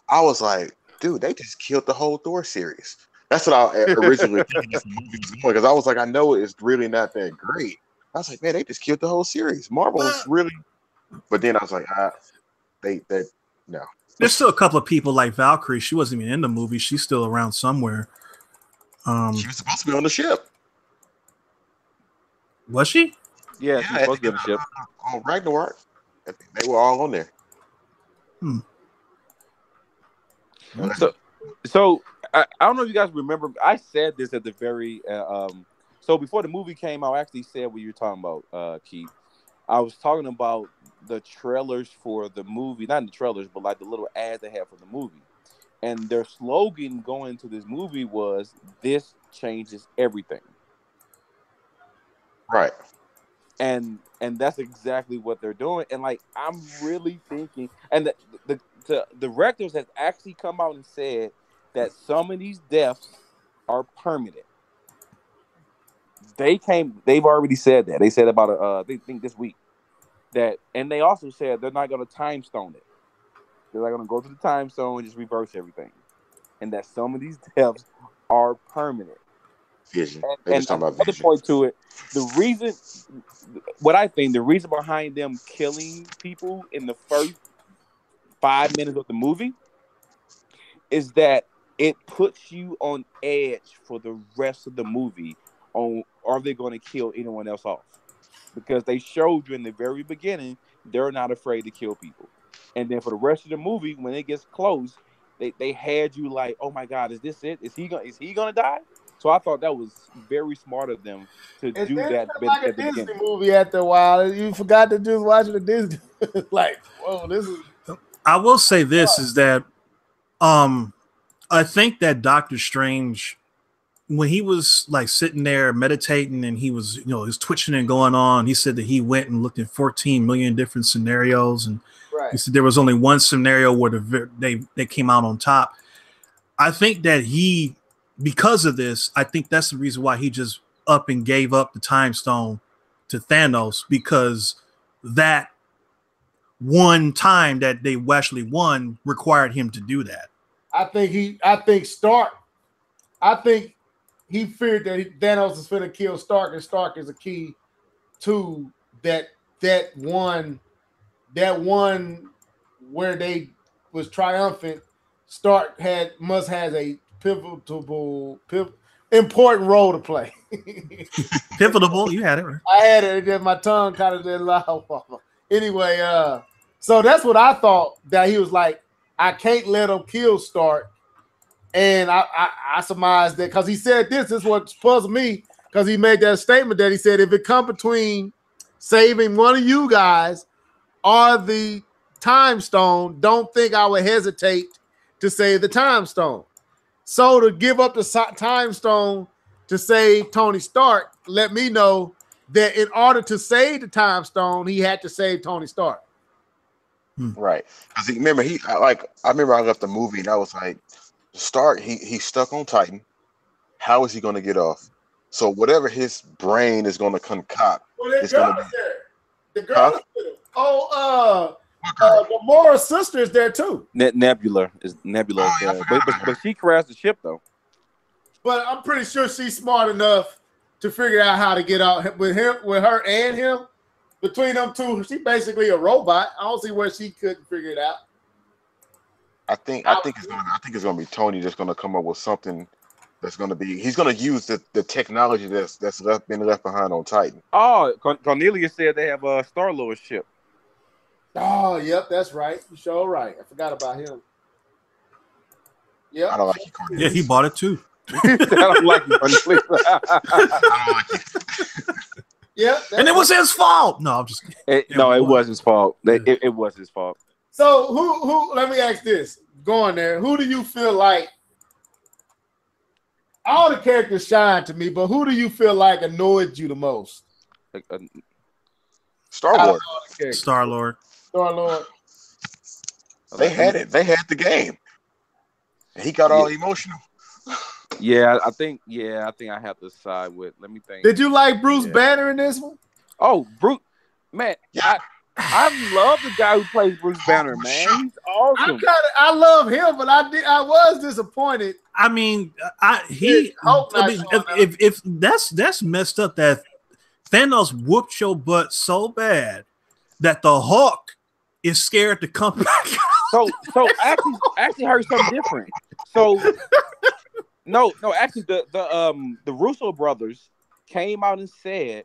I was like, dude, they just killed the whole Thor series. That's what I originally thought this movie was doing, because I was like, I know it's really not that great. I was like, man, they just killed the whole series. Marvel's really, but then I was like, they no. There's still a couple of people like Valkyrie. She wasn't even in the movie. She's still around somewhere. She was supposed to be on the ship. Was she? Yeah, she was supposed to be on the ship. On Ragnarok, they were all on there. So I don't know if you guys remember. I said this at the very so before the movie came out. I actually said what you were talking about, Keith. I was talking about the trailers for the movie, not in the trailers, but like the little ads they had for the movie. And their slogan going to this movie was, "This changes everything." Right. And that's exactly what they're doing. And like, I'm really thinking, and the directors has actually come out and said that some of these deaths are permanent. They've already said that. They said about they think this week that, and they also said they're not going to time stone it. They're not going to go to the time stone and just reverse everything, and that some of these deaths are permanent. Vision. And another point to it, the reason behind them killing people in the first 5 minutes of the movie is that it puts you on edge for the rest of the movie on, are they going to kill anyone else off? Because they showed you in the very beginning they're not afraid to kill people, and then for the rest of the movie, when it gets close, they had you like, oh my God, is this it? Is he gonna die? So I thought that was very smart of them to do that. Like a Disney movie after a while, you forgot to just watch the Disney. Like, whoa, this is. I will say this is that I think that Doctor Strange, when he was like sitting there meditating and he was, he was twitching and going on, he said that he went and looked at 14 million different scenarios, and he said there was only one scenario where they came out on top. I think that because of this, I think that's the reason why he just up and gave up the Time Stone to Thanos, because that one time that they actually won required him to do that. I think he figured that Thanos is going to kill Stark, and Stark is a key to that one where they was triumphant. Stark must have a important role to play. Pivotal, you had it right. I had it. My tongue kind of did loud. Anyway, so that's what I thought, that he was like, I can't let him kill Stark. And I surmised that because he said this is what puzzled me, because he made that statement that he said, if it come between saving one of you guys or the Time Stone, don't think I would hesitate to save the Time Stone. So to give up the Time Stone to save Tony Stark, let me know that in order to save the Time Stone, he had to save Tony Stark. Right. Because remember, I remember I left the movie and I was like, Stark, he's stuck on Titan. How is he going to get off? So whatever his brain is going to concoct, it's going to be the girl. Huh? The Mora sister is there too. Nebula is there, but she crashed the ship though. But I'm pretty sure she's smart enough to figure out how to get out with her and him. Between them two, she's basically a robot. I don't see where she couldn't figure it out. I think it's gonna be Tony that's gonna come up with something that's gonna be. He's gonna use the technology that's been left behind on Titan. Oh, Cornelia said they have a Star-Lord ship. Oh, yep, that's right. You're sure right. I forgot about him. Yeah, I don't like you, Cornelia. Yeah, he bought it too. I don't like you, Cornelia. I don't like you. Yeah, and it was his fault. No, I'm just kidding. It was his fault. It was his fault. So who? Let me ask this. Going there, who do you feel like? All the characters shine to me, but who do you feel like annoyed you the most? Star-Lord. Star-Lord. They had it. They had the game. He got all emotional. Yeah, I think I have to side with. Let me think. Did you like Bruce Banner in this one? Oh, Bruce, man, yeah. I love the guy who plays Bruce Banner, man. He's awesome. I love him, but I was disappointed. I mean, if that's messed up, that Thanos whooped your butt so bad that the Hulk is scared to come back. So actually heard something different. So no, actually the Russo brothers came out and said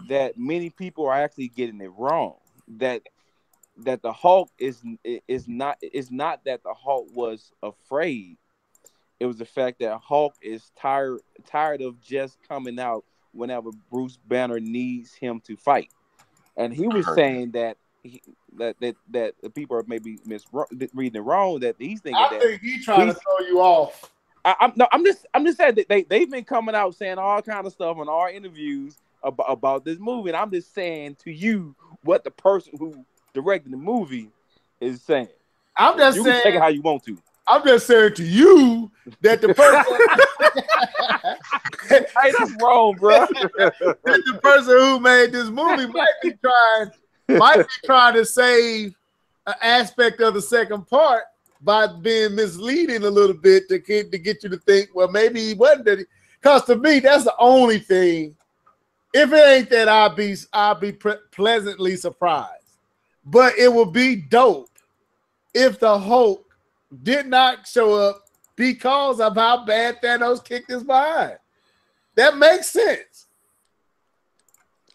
that many people are actually getting it wrong. That the Hulk is not that the Hulk was afraid. It was the fact that Hulk is tired of just coming out whenever Bruce Banner needs him to fight. And he was saying that the people are maybe reading it wrong. That he's thinking I think he's trying to throw you off. I'm just saying that they've been coming out saying all kind of stuff in our interviews about this movie, and I'm just saying to you what the person who directed the movie is saying. I'm just saying, can take it how you want to. I'm just saying to you that the person hey, that's wrong, bro. The person who made this movie might be trying to save an aspect of the second part by being misleading a little bit to get you to think, well, maybe he wasn't that. Because to me, that's the only thing. If it ain't that, I'll be pleasantly surprised. But it would be dope if the Hulk did not show up because of how bad Thanos kicked his behind. That makes sense.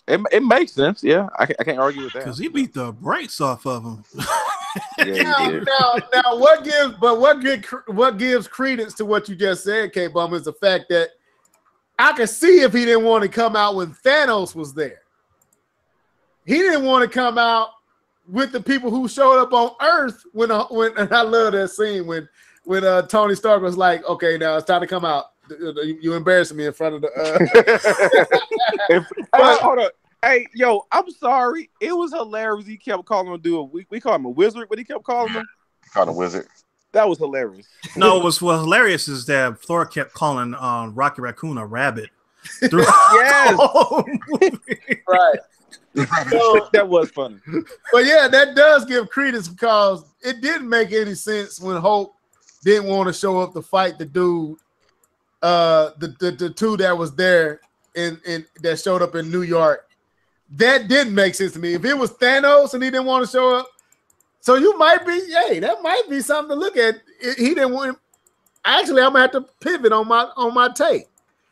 It makes sense, yeah. I can't argue with that. Because he beat the brakes off of him. Now, what gives credence to what you just said, K-Bum, is the fact that I could see if he didn't want to come out when Thanos was there. He didn't want to come out with the people who showed up on Earth when and I love that scene when Tony Stark was like, okay, now it's time to come out. You embarrassing me in front of the. Hold on. Hey, yo, I'm sorry. It was hilarious. He kept calling him we call him a wizard, but he kept calling him. Called a wizard. That was hilarious. No, what's hilarious is that Thor kept calling Rocky Raccoon a rabbit. Yes. Right. So, that was funny. But yeah, that does give credence because it didn't make any sense when Hulk didn't want to show up to fight the dude, the two that was there in that showed up in New York. That didn't make sense to me. If it was Thanos and he didn't want to show up, so you might be, that might be something to look at. He didn't want. Actually, I'm gonna have to pivot on my take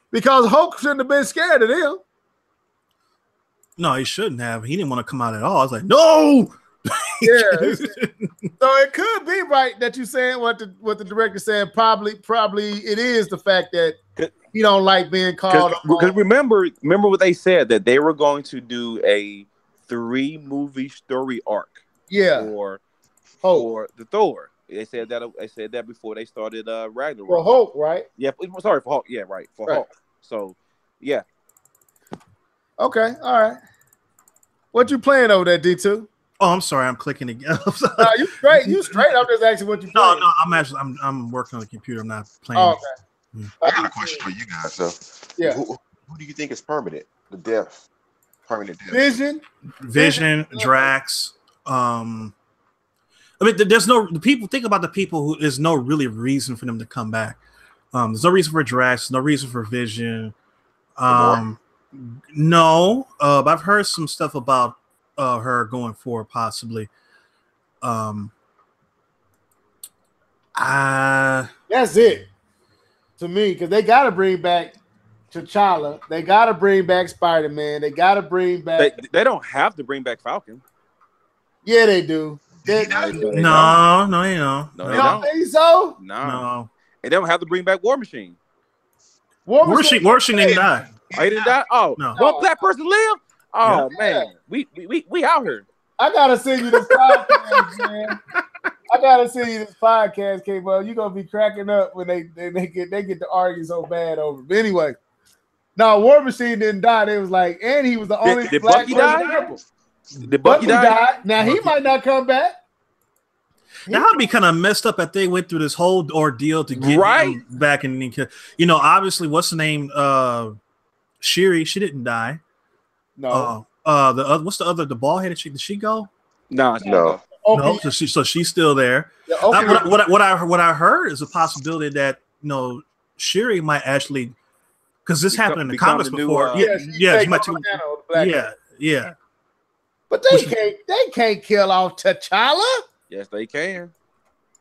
because Hulk shouldn't have been scared of them. No, he shouldn't have. He didn't want to come out at all. I was like, no. Yeah. So it could be right that you saying what the director said. Probably it is the fact that he don't like being called. Because remember what they said, that they were going to do a 3-movie story arc. Yeah. For the Thor. They said that before they started Ragnarok. For Hulk, right? Yeah. Sorry, for Hulk. Yeah, right. For Hulk. So yeah. Okay. All right. What you playing over there, D2? Oh, I'm sorry. I'm clicking again. No, you straight. You straight. I'm just asking what you playing. No. I'm working on the computer. I'm not playing. Oh, okay. I got a question for you guys. So, yeah, who do you think is permanent? Permanent death. Vision, Drax. I mean, there's no people. Think about the people who. There's no really reason for them to come back. There's no reason for Drax. No reason for Vision. No. I've heard some stuff about her going forward, possibly. That's it to me because they got to bring back T'Challa. They got to bring back Spider-Man. They got to bring back. They don't have to bring back Falcon. Yeah, they do. No, you don't. No, you don't think so? No. And they don't have to bring back War Machine. War Machine didn't die. Oh, he didn't die? Oh, no. One black person live? Oh, man. We out here. I gotta send you this podcast, man. I gotta send you this podcast, K-Ball. You're gonna be cracking up when they get to argue so bad over it. But anyway, no, War Machine didn't die. They was like, and he was the only did black Bucky person. Did Bucky die? Now he might not come back. That would be kind of messed up if they went through this whole ordeal to get him back, and obviously, what's the name? Shuri, she didn't die. No. What's the other? The bald headed chick? Did she go? No. Okay. No. So she's still there. Yeah, okay. What I heard is a possibility that Shuri might actually, because this happened in the comics before. She might. Yeah. But they can't kill off T'Challa. Yes, they can.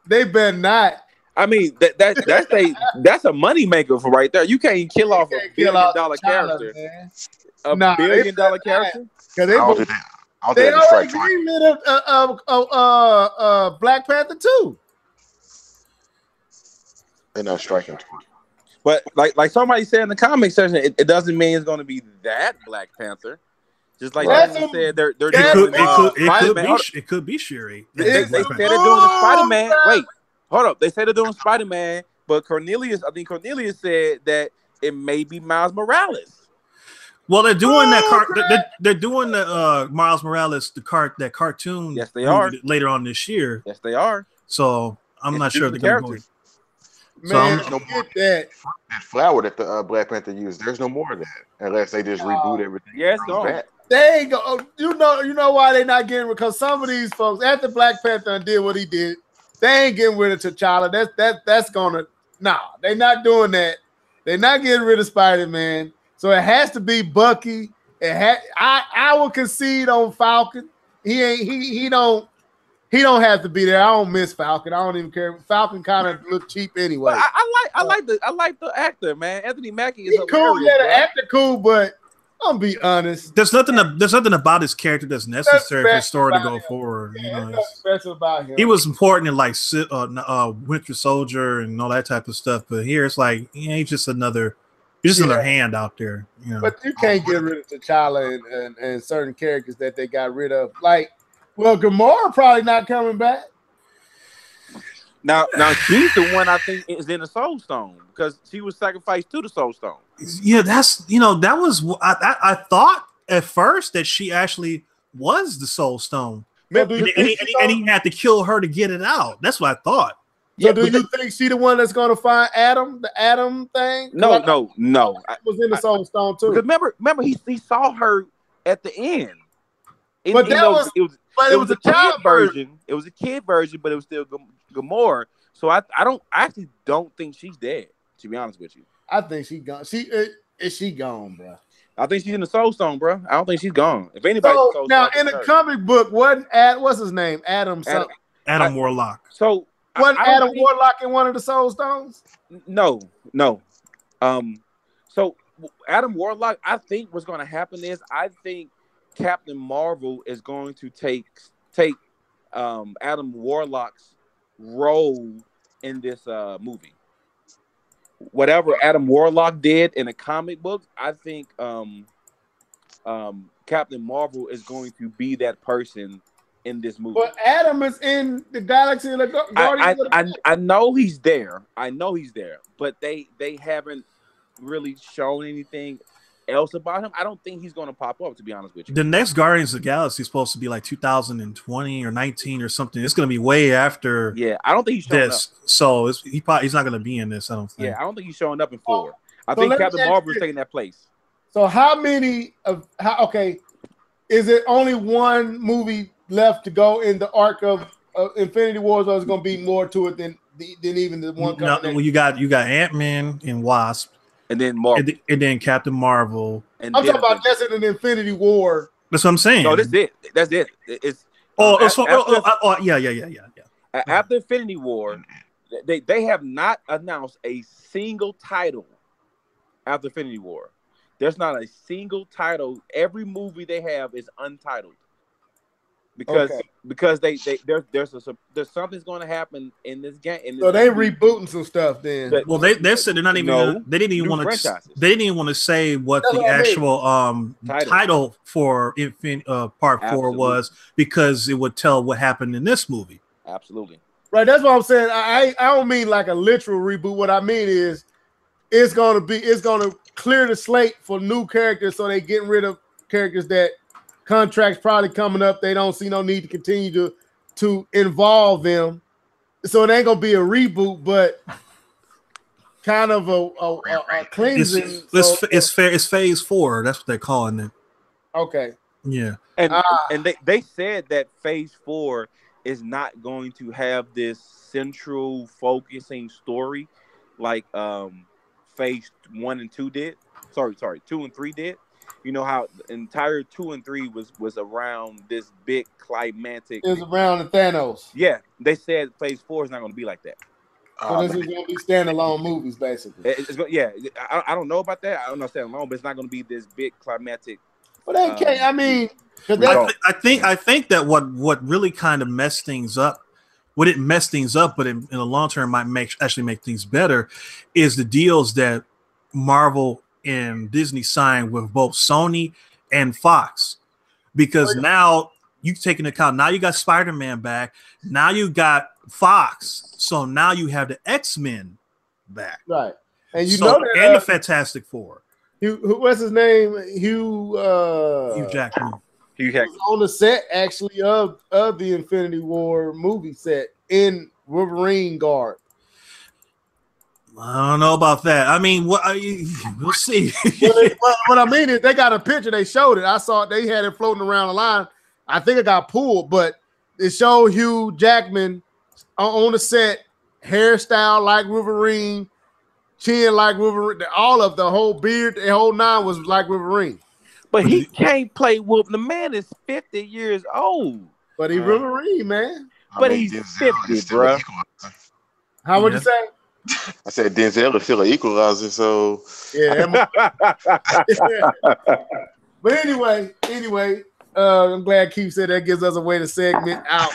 They better not. I mean, that's a money maker for right there. You can't kill off a $1 billion character. Man. $1 billion character? Because they already got rid of Black Panther too. They're not striking. But like somebody said in the comment section, it doesn't mean it's going to be that Black Panther. Just like you said, they're doing it could be Shuri. They said they're doing the Spider-Man. Wait, hold up. They said they're doing Spider-Man, but Cornelius said that it may be Miles Morales. Well, they're doing they're doing the Miles Morales that cartoon. Yes, they are later on this year. Yes, they are. So I'm not sure they're going to go. Man, no more that flower that the Black Panther used. There's no more of that unless they just reboot everything. Yes, no. They ain't go. You know why they not getting, because some of these folks after Black Panther did what he did, they ain't getting rid of T'Challa. That's gonna they're not doing that. They're not getting rid of Spider-Man. So it has to be Bucky. I will concede on Falcon. He don't have to be there. I don't miss Falcon. I don't even care. Falcon kind of look cheap anyway. But I like the actor, man. Anthony Mackie is cool. Yeah, the actor cool, but I'm be honest. There's nothing about his character that's necessary for the story to go forward. Yeah, nothing special about him. He was important in like Winter Soldier and all that type of stuff, but here it's like he's just another hand out there. But you can't get rid of T'Challa and certain characters that they got rid of. Like Well, Gamora probably not coming back. Now she's the one I think is in the Soul Stone because she was sacrificed to the Soul Stone. Yeah, that was I thought at first that she actually was the Soul Stone, and he had to kill her to get it out. That's what I thought. So do you think she the one that's going to find Adam, the Adam thing? No. Was in the Soul Stone too. Because remember he saw her at the end. But it was a child version. It was a kid version, but it was still Gamora. So I actually don't think she's dead. To be honest with you, I think she's gone. Is she gone, bro? I think she's in the Soul Stone, bro. I don't think she's gone. If anybody's so, Soul now Stone, in the comic book, what's his name? Adam Warlock. So wasn't Adam Warlock in one of the Soul Stones? No. So Adam Warlock, I think what's going to happen is I think Captain Marvel is going to take Adam Warlock's role in this movie. Whatever Adam Warlock did in the comic books, I think Captain Marvel is going to be that person in this movie. But Adam is in the Galaxy of the Guardians. I know he's there. But they haven't really shown anything else about him. I don't think he's going to pop up, to be honest with you. The next Guardians of the Galaxy is supposed to be like 2020 or 19 or something. It's going to be way after. Yeah, I don't think he's showing this. up. So he's not going to be in this. I don't think. Yeah, I don't think he's showing up in 4. I think Captain Marvel is taking that place. So is it only one movie left to go in the arc of Infinity Wars, or is going to be more to it than even the one? Well, you got Ant-Man and Wasp. And then Marvel. And then Captain Marvel. I'm talking about just in an Infinity War. That's what I'm saying. No, that's it. After Infinity War, they have not announced a single title after Infinity War. There's not a single title. Every movie they have is untitled. Because there's something's going to happen in this game. So they rebooting some stuff then. Well, they said they're not even. They didn't even want to say what the actual title for Part 4 was, because it would tell what happened in this movie. Absolutely. Right. That's what I'm saying. I don't mean like a literal reboot. What I mean is it's going to clear the slate for new characters, so they getting rid of characters that contracts probably coming up. They don't see no need to continue to involve them. So it ain't gonna be a reboot, but kind of a cleansing. It's phase 4. That's what they're calling it. Okay. Yeah. And they said that phase 4 is not going to have this central focusing story like phase 1 and 2 did. Sorry, 2 and 3 did. You know how the entire 2 and 3 was around this big climatic. It was around the Thanos. Yeah, they said phase 4 is not going to be like that. So this is going to be standalone movies, basically. I don't know about that. I don't know standalone, but it's not going to be this big climatic. Well, they can't. I mean, I think that what really kind of messed things up. What it messed things up, but in the long term might actually make things better, is the deals that Marvel and Disney signed with both Sony and Fox, because now you take into account, now you got Spider-Man back, now you got Fox, so now you have the X-Men back, right? And the Fantastic Four. What's his name? Hugh Jackman. Hugh Jackman on the set actually of the Infinity War movie set in Wolverine garb. I don't know about that. I mean, we'll see. What I mean is, they got a picture. They showed it. I saw it. They had it floating around the line. I think it got pulled, but it showed Hugh Jackman on the set, hairstyle like Wolverine, chin like Wolverine. All of the whole beard, the whole nine was like Wolverine. But he can't play Wolverine. The man is 50 years old. But he's Wolverine, man. But he's 50, bro. How would you say? I said Denzel is still an equalizer, so yeah. But anyway, I'm glad Keith said that gives us a way to segment out.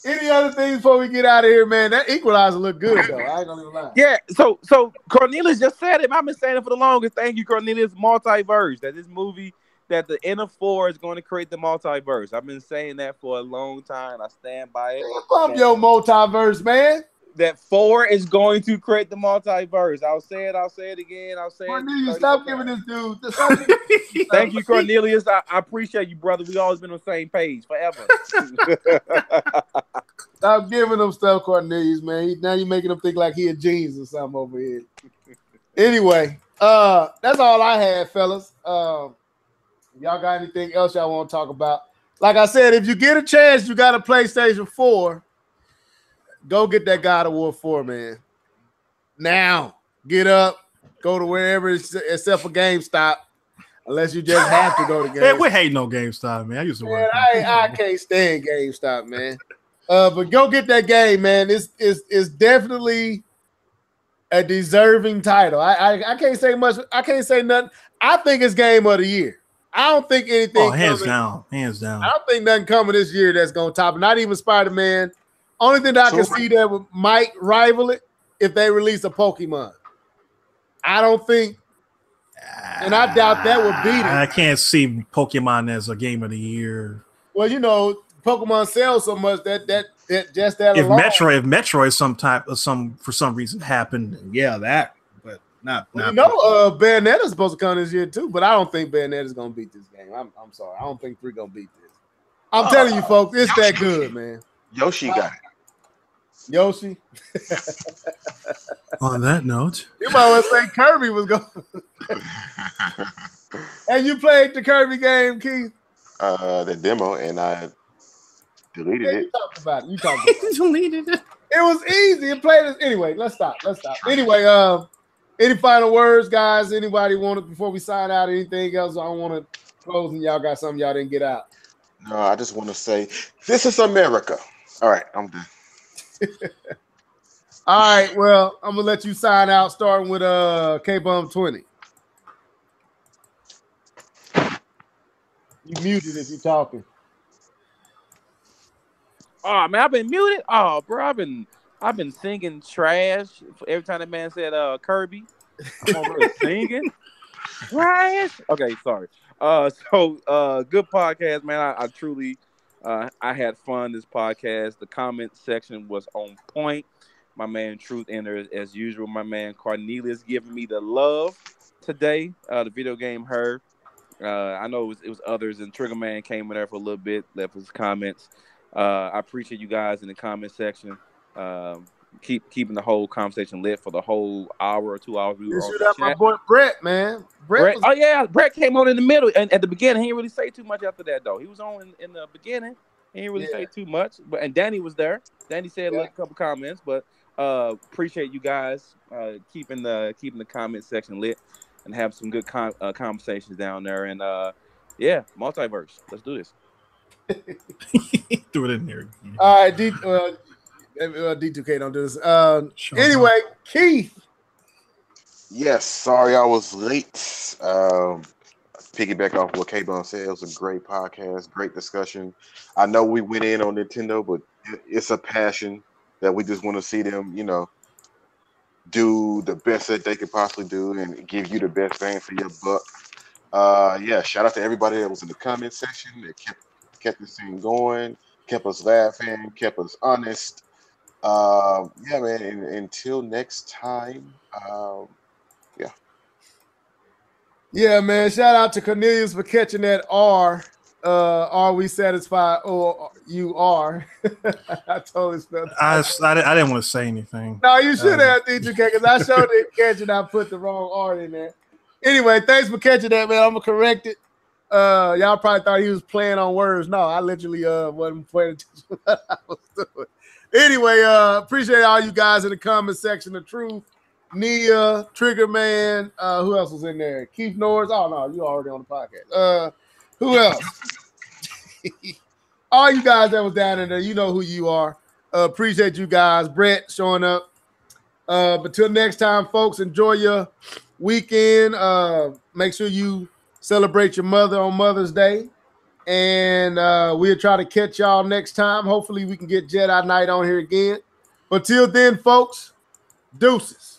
Any other things before we get out of here, man? That equalizer look good though. I ain't gonna even lie. Yeah, so Cornelius just said it. I've been saying it for the longest. Thank you, Cornelius. Multiverse. That this movie that the N of 4 is going to create the multiverse. I've been saying that for a long time. I stand by it. Pump your multiverse, man. That 4 is going to create the multiverse. I'll say it again. I'll say Cornelius, it. stop giving this dude. Thank you, Cornelius. I appreciate you, brother. We always been on the same page forever. Stop giving him stuff, Cornelius, man. Now you're making him think like he a genius or something over here. Anyway, that's all I had, fellas. Y'all got anything else y'all want to talk about? Like I said, if you get a chance, you got a PlayStation 4. Go get that God of War 4, man. Now, get up, go to wherever except for GameStop, unless you just have to go to GameStop. Man, we hate no GameStop, man. I used to work. I can't stand GameStop, man. But go get that game, man. It's definitely a deserving title. I can't say much. I can't say nothing. I think it's game of the year. I don't think anything. Oh, hands down. I don't think nothing coming this year that's gonna top it. Not even Spider-Man. Only thing that I can see that might rival it if they release a Pokemon. I don't think, and I doubt that would beat it. I can't see Pokemon as a game of the year. Well, you know, Pokemon sells so much that just that. If Metroid for some reason happened, yeah, that. But not. Well, Bayonetta's supposed to come this year too, but I don't think Bayonetta's gonna beat this game. I'm sorry, I don't think 3 gonna beat this. I'm telling you, folks, it's that good, man. Yoshi got it. Yoshi. On that note, You might well say Kirby was going. And you played the Kirby game, Keith? The demo, and I deleted it. You talked about it. You talked about it. deleted it. It was easy. It played it. Anyway, let's stop. Anyway, any final words, guys? Anybody want to, before we sign out, anything else? I don't want to close and y'all got something y'all didn't get out. No, I just want to say, this is America. All right, I'm done. All right, well, I'm gonna let you sign out, starting with K-Bum 20. You muted if you're talking. Oh man, I've been muted. Oh, bro, I've been singing trash every time that man said Kirby. I'm over here singing trash. Okay, sorry. So good podcast, man. I truly I had fun this podcast. The comment section was on point. My man Truth Ender, as usual. My man Cornelius giving me the love today. The video game Her. I know it was others, and Trigger Man came in there for a little bit, left his comments. I appreciate you guys in the comment section. Keeping the whole conversation lit for the whole hour or 2 hours. We were on the my boy Brett, man. Brett oh yeah, Brett came on in the middle, and at the beginning, he didn't really say too much after that though. He was on in the beginning. He didn't really say too much, and Danny was there. Danny said a couple comments, but appreciate you guys keeping the comment section lit and have some good conversations down there. And multiverse. Let's do this. Threw it in there. All right, D2K don't do this. Anyway, Keith. Yes, sorry I was late. Piggyback off what K-Bone said, it was a great podcast, great discussion. I know we went in on Nintendo, but it's a passion that we just want to see them, do the best that they could possibly do and give you the best bang for your buck. Shout out to everybody that was in the comment section that kept this thing going, kept us laughing, kept us honest. Man, and until next time, Yeah, man. Shout out to Cornelius for catching that R. Are we satisfied? Or you are? I totally spelled I didn't want to say anything. No, you should have, D2K, because I showed it catch and I put the wrong R in there. Anyway, thanks for catching that, man. I'm gonna correct it. Y'all probably thought he was playing on words. No, I literally wasn't paying attention to what I was doing. Anyway, appreciate all you guys in the comment section. The Truth, Nia, Trigger Man, who else was in there? Keith Norris. Oh no, you already on the podcast. Who else? All you guys that was down in there, you know who you are. Appreciate you guys. Brett showing up. But till next time, folks, enjoy your weekend. Make sure you celebrate your mother on Mother's Day. And we'll try to catch y'all next time. Hopefully we can get Jedi Knight on here again. But till then, folks, deuces.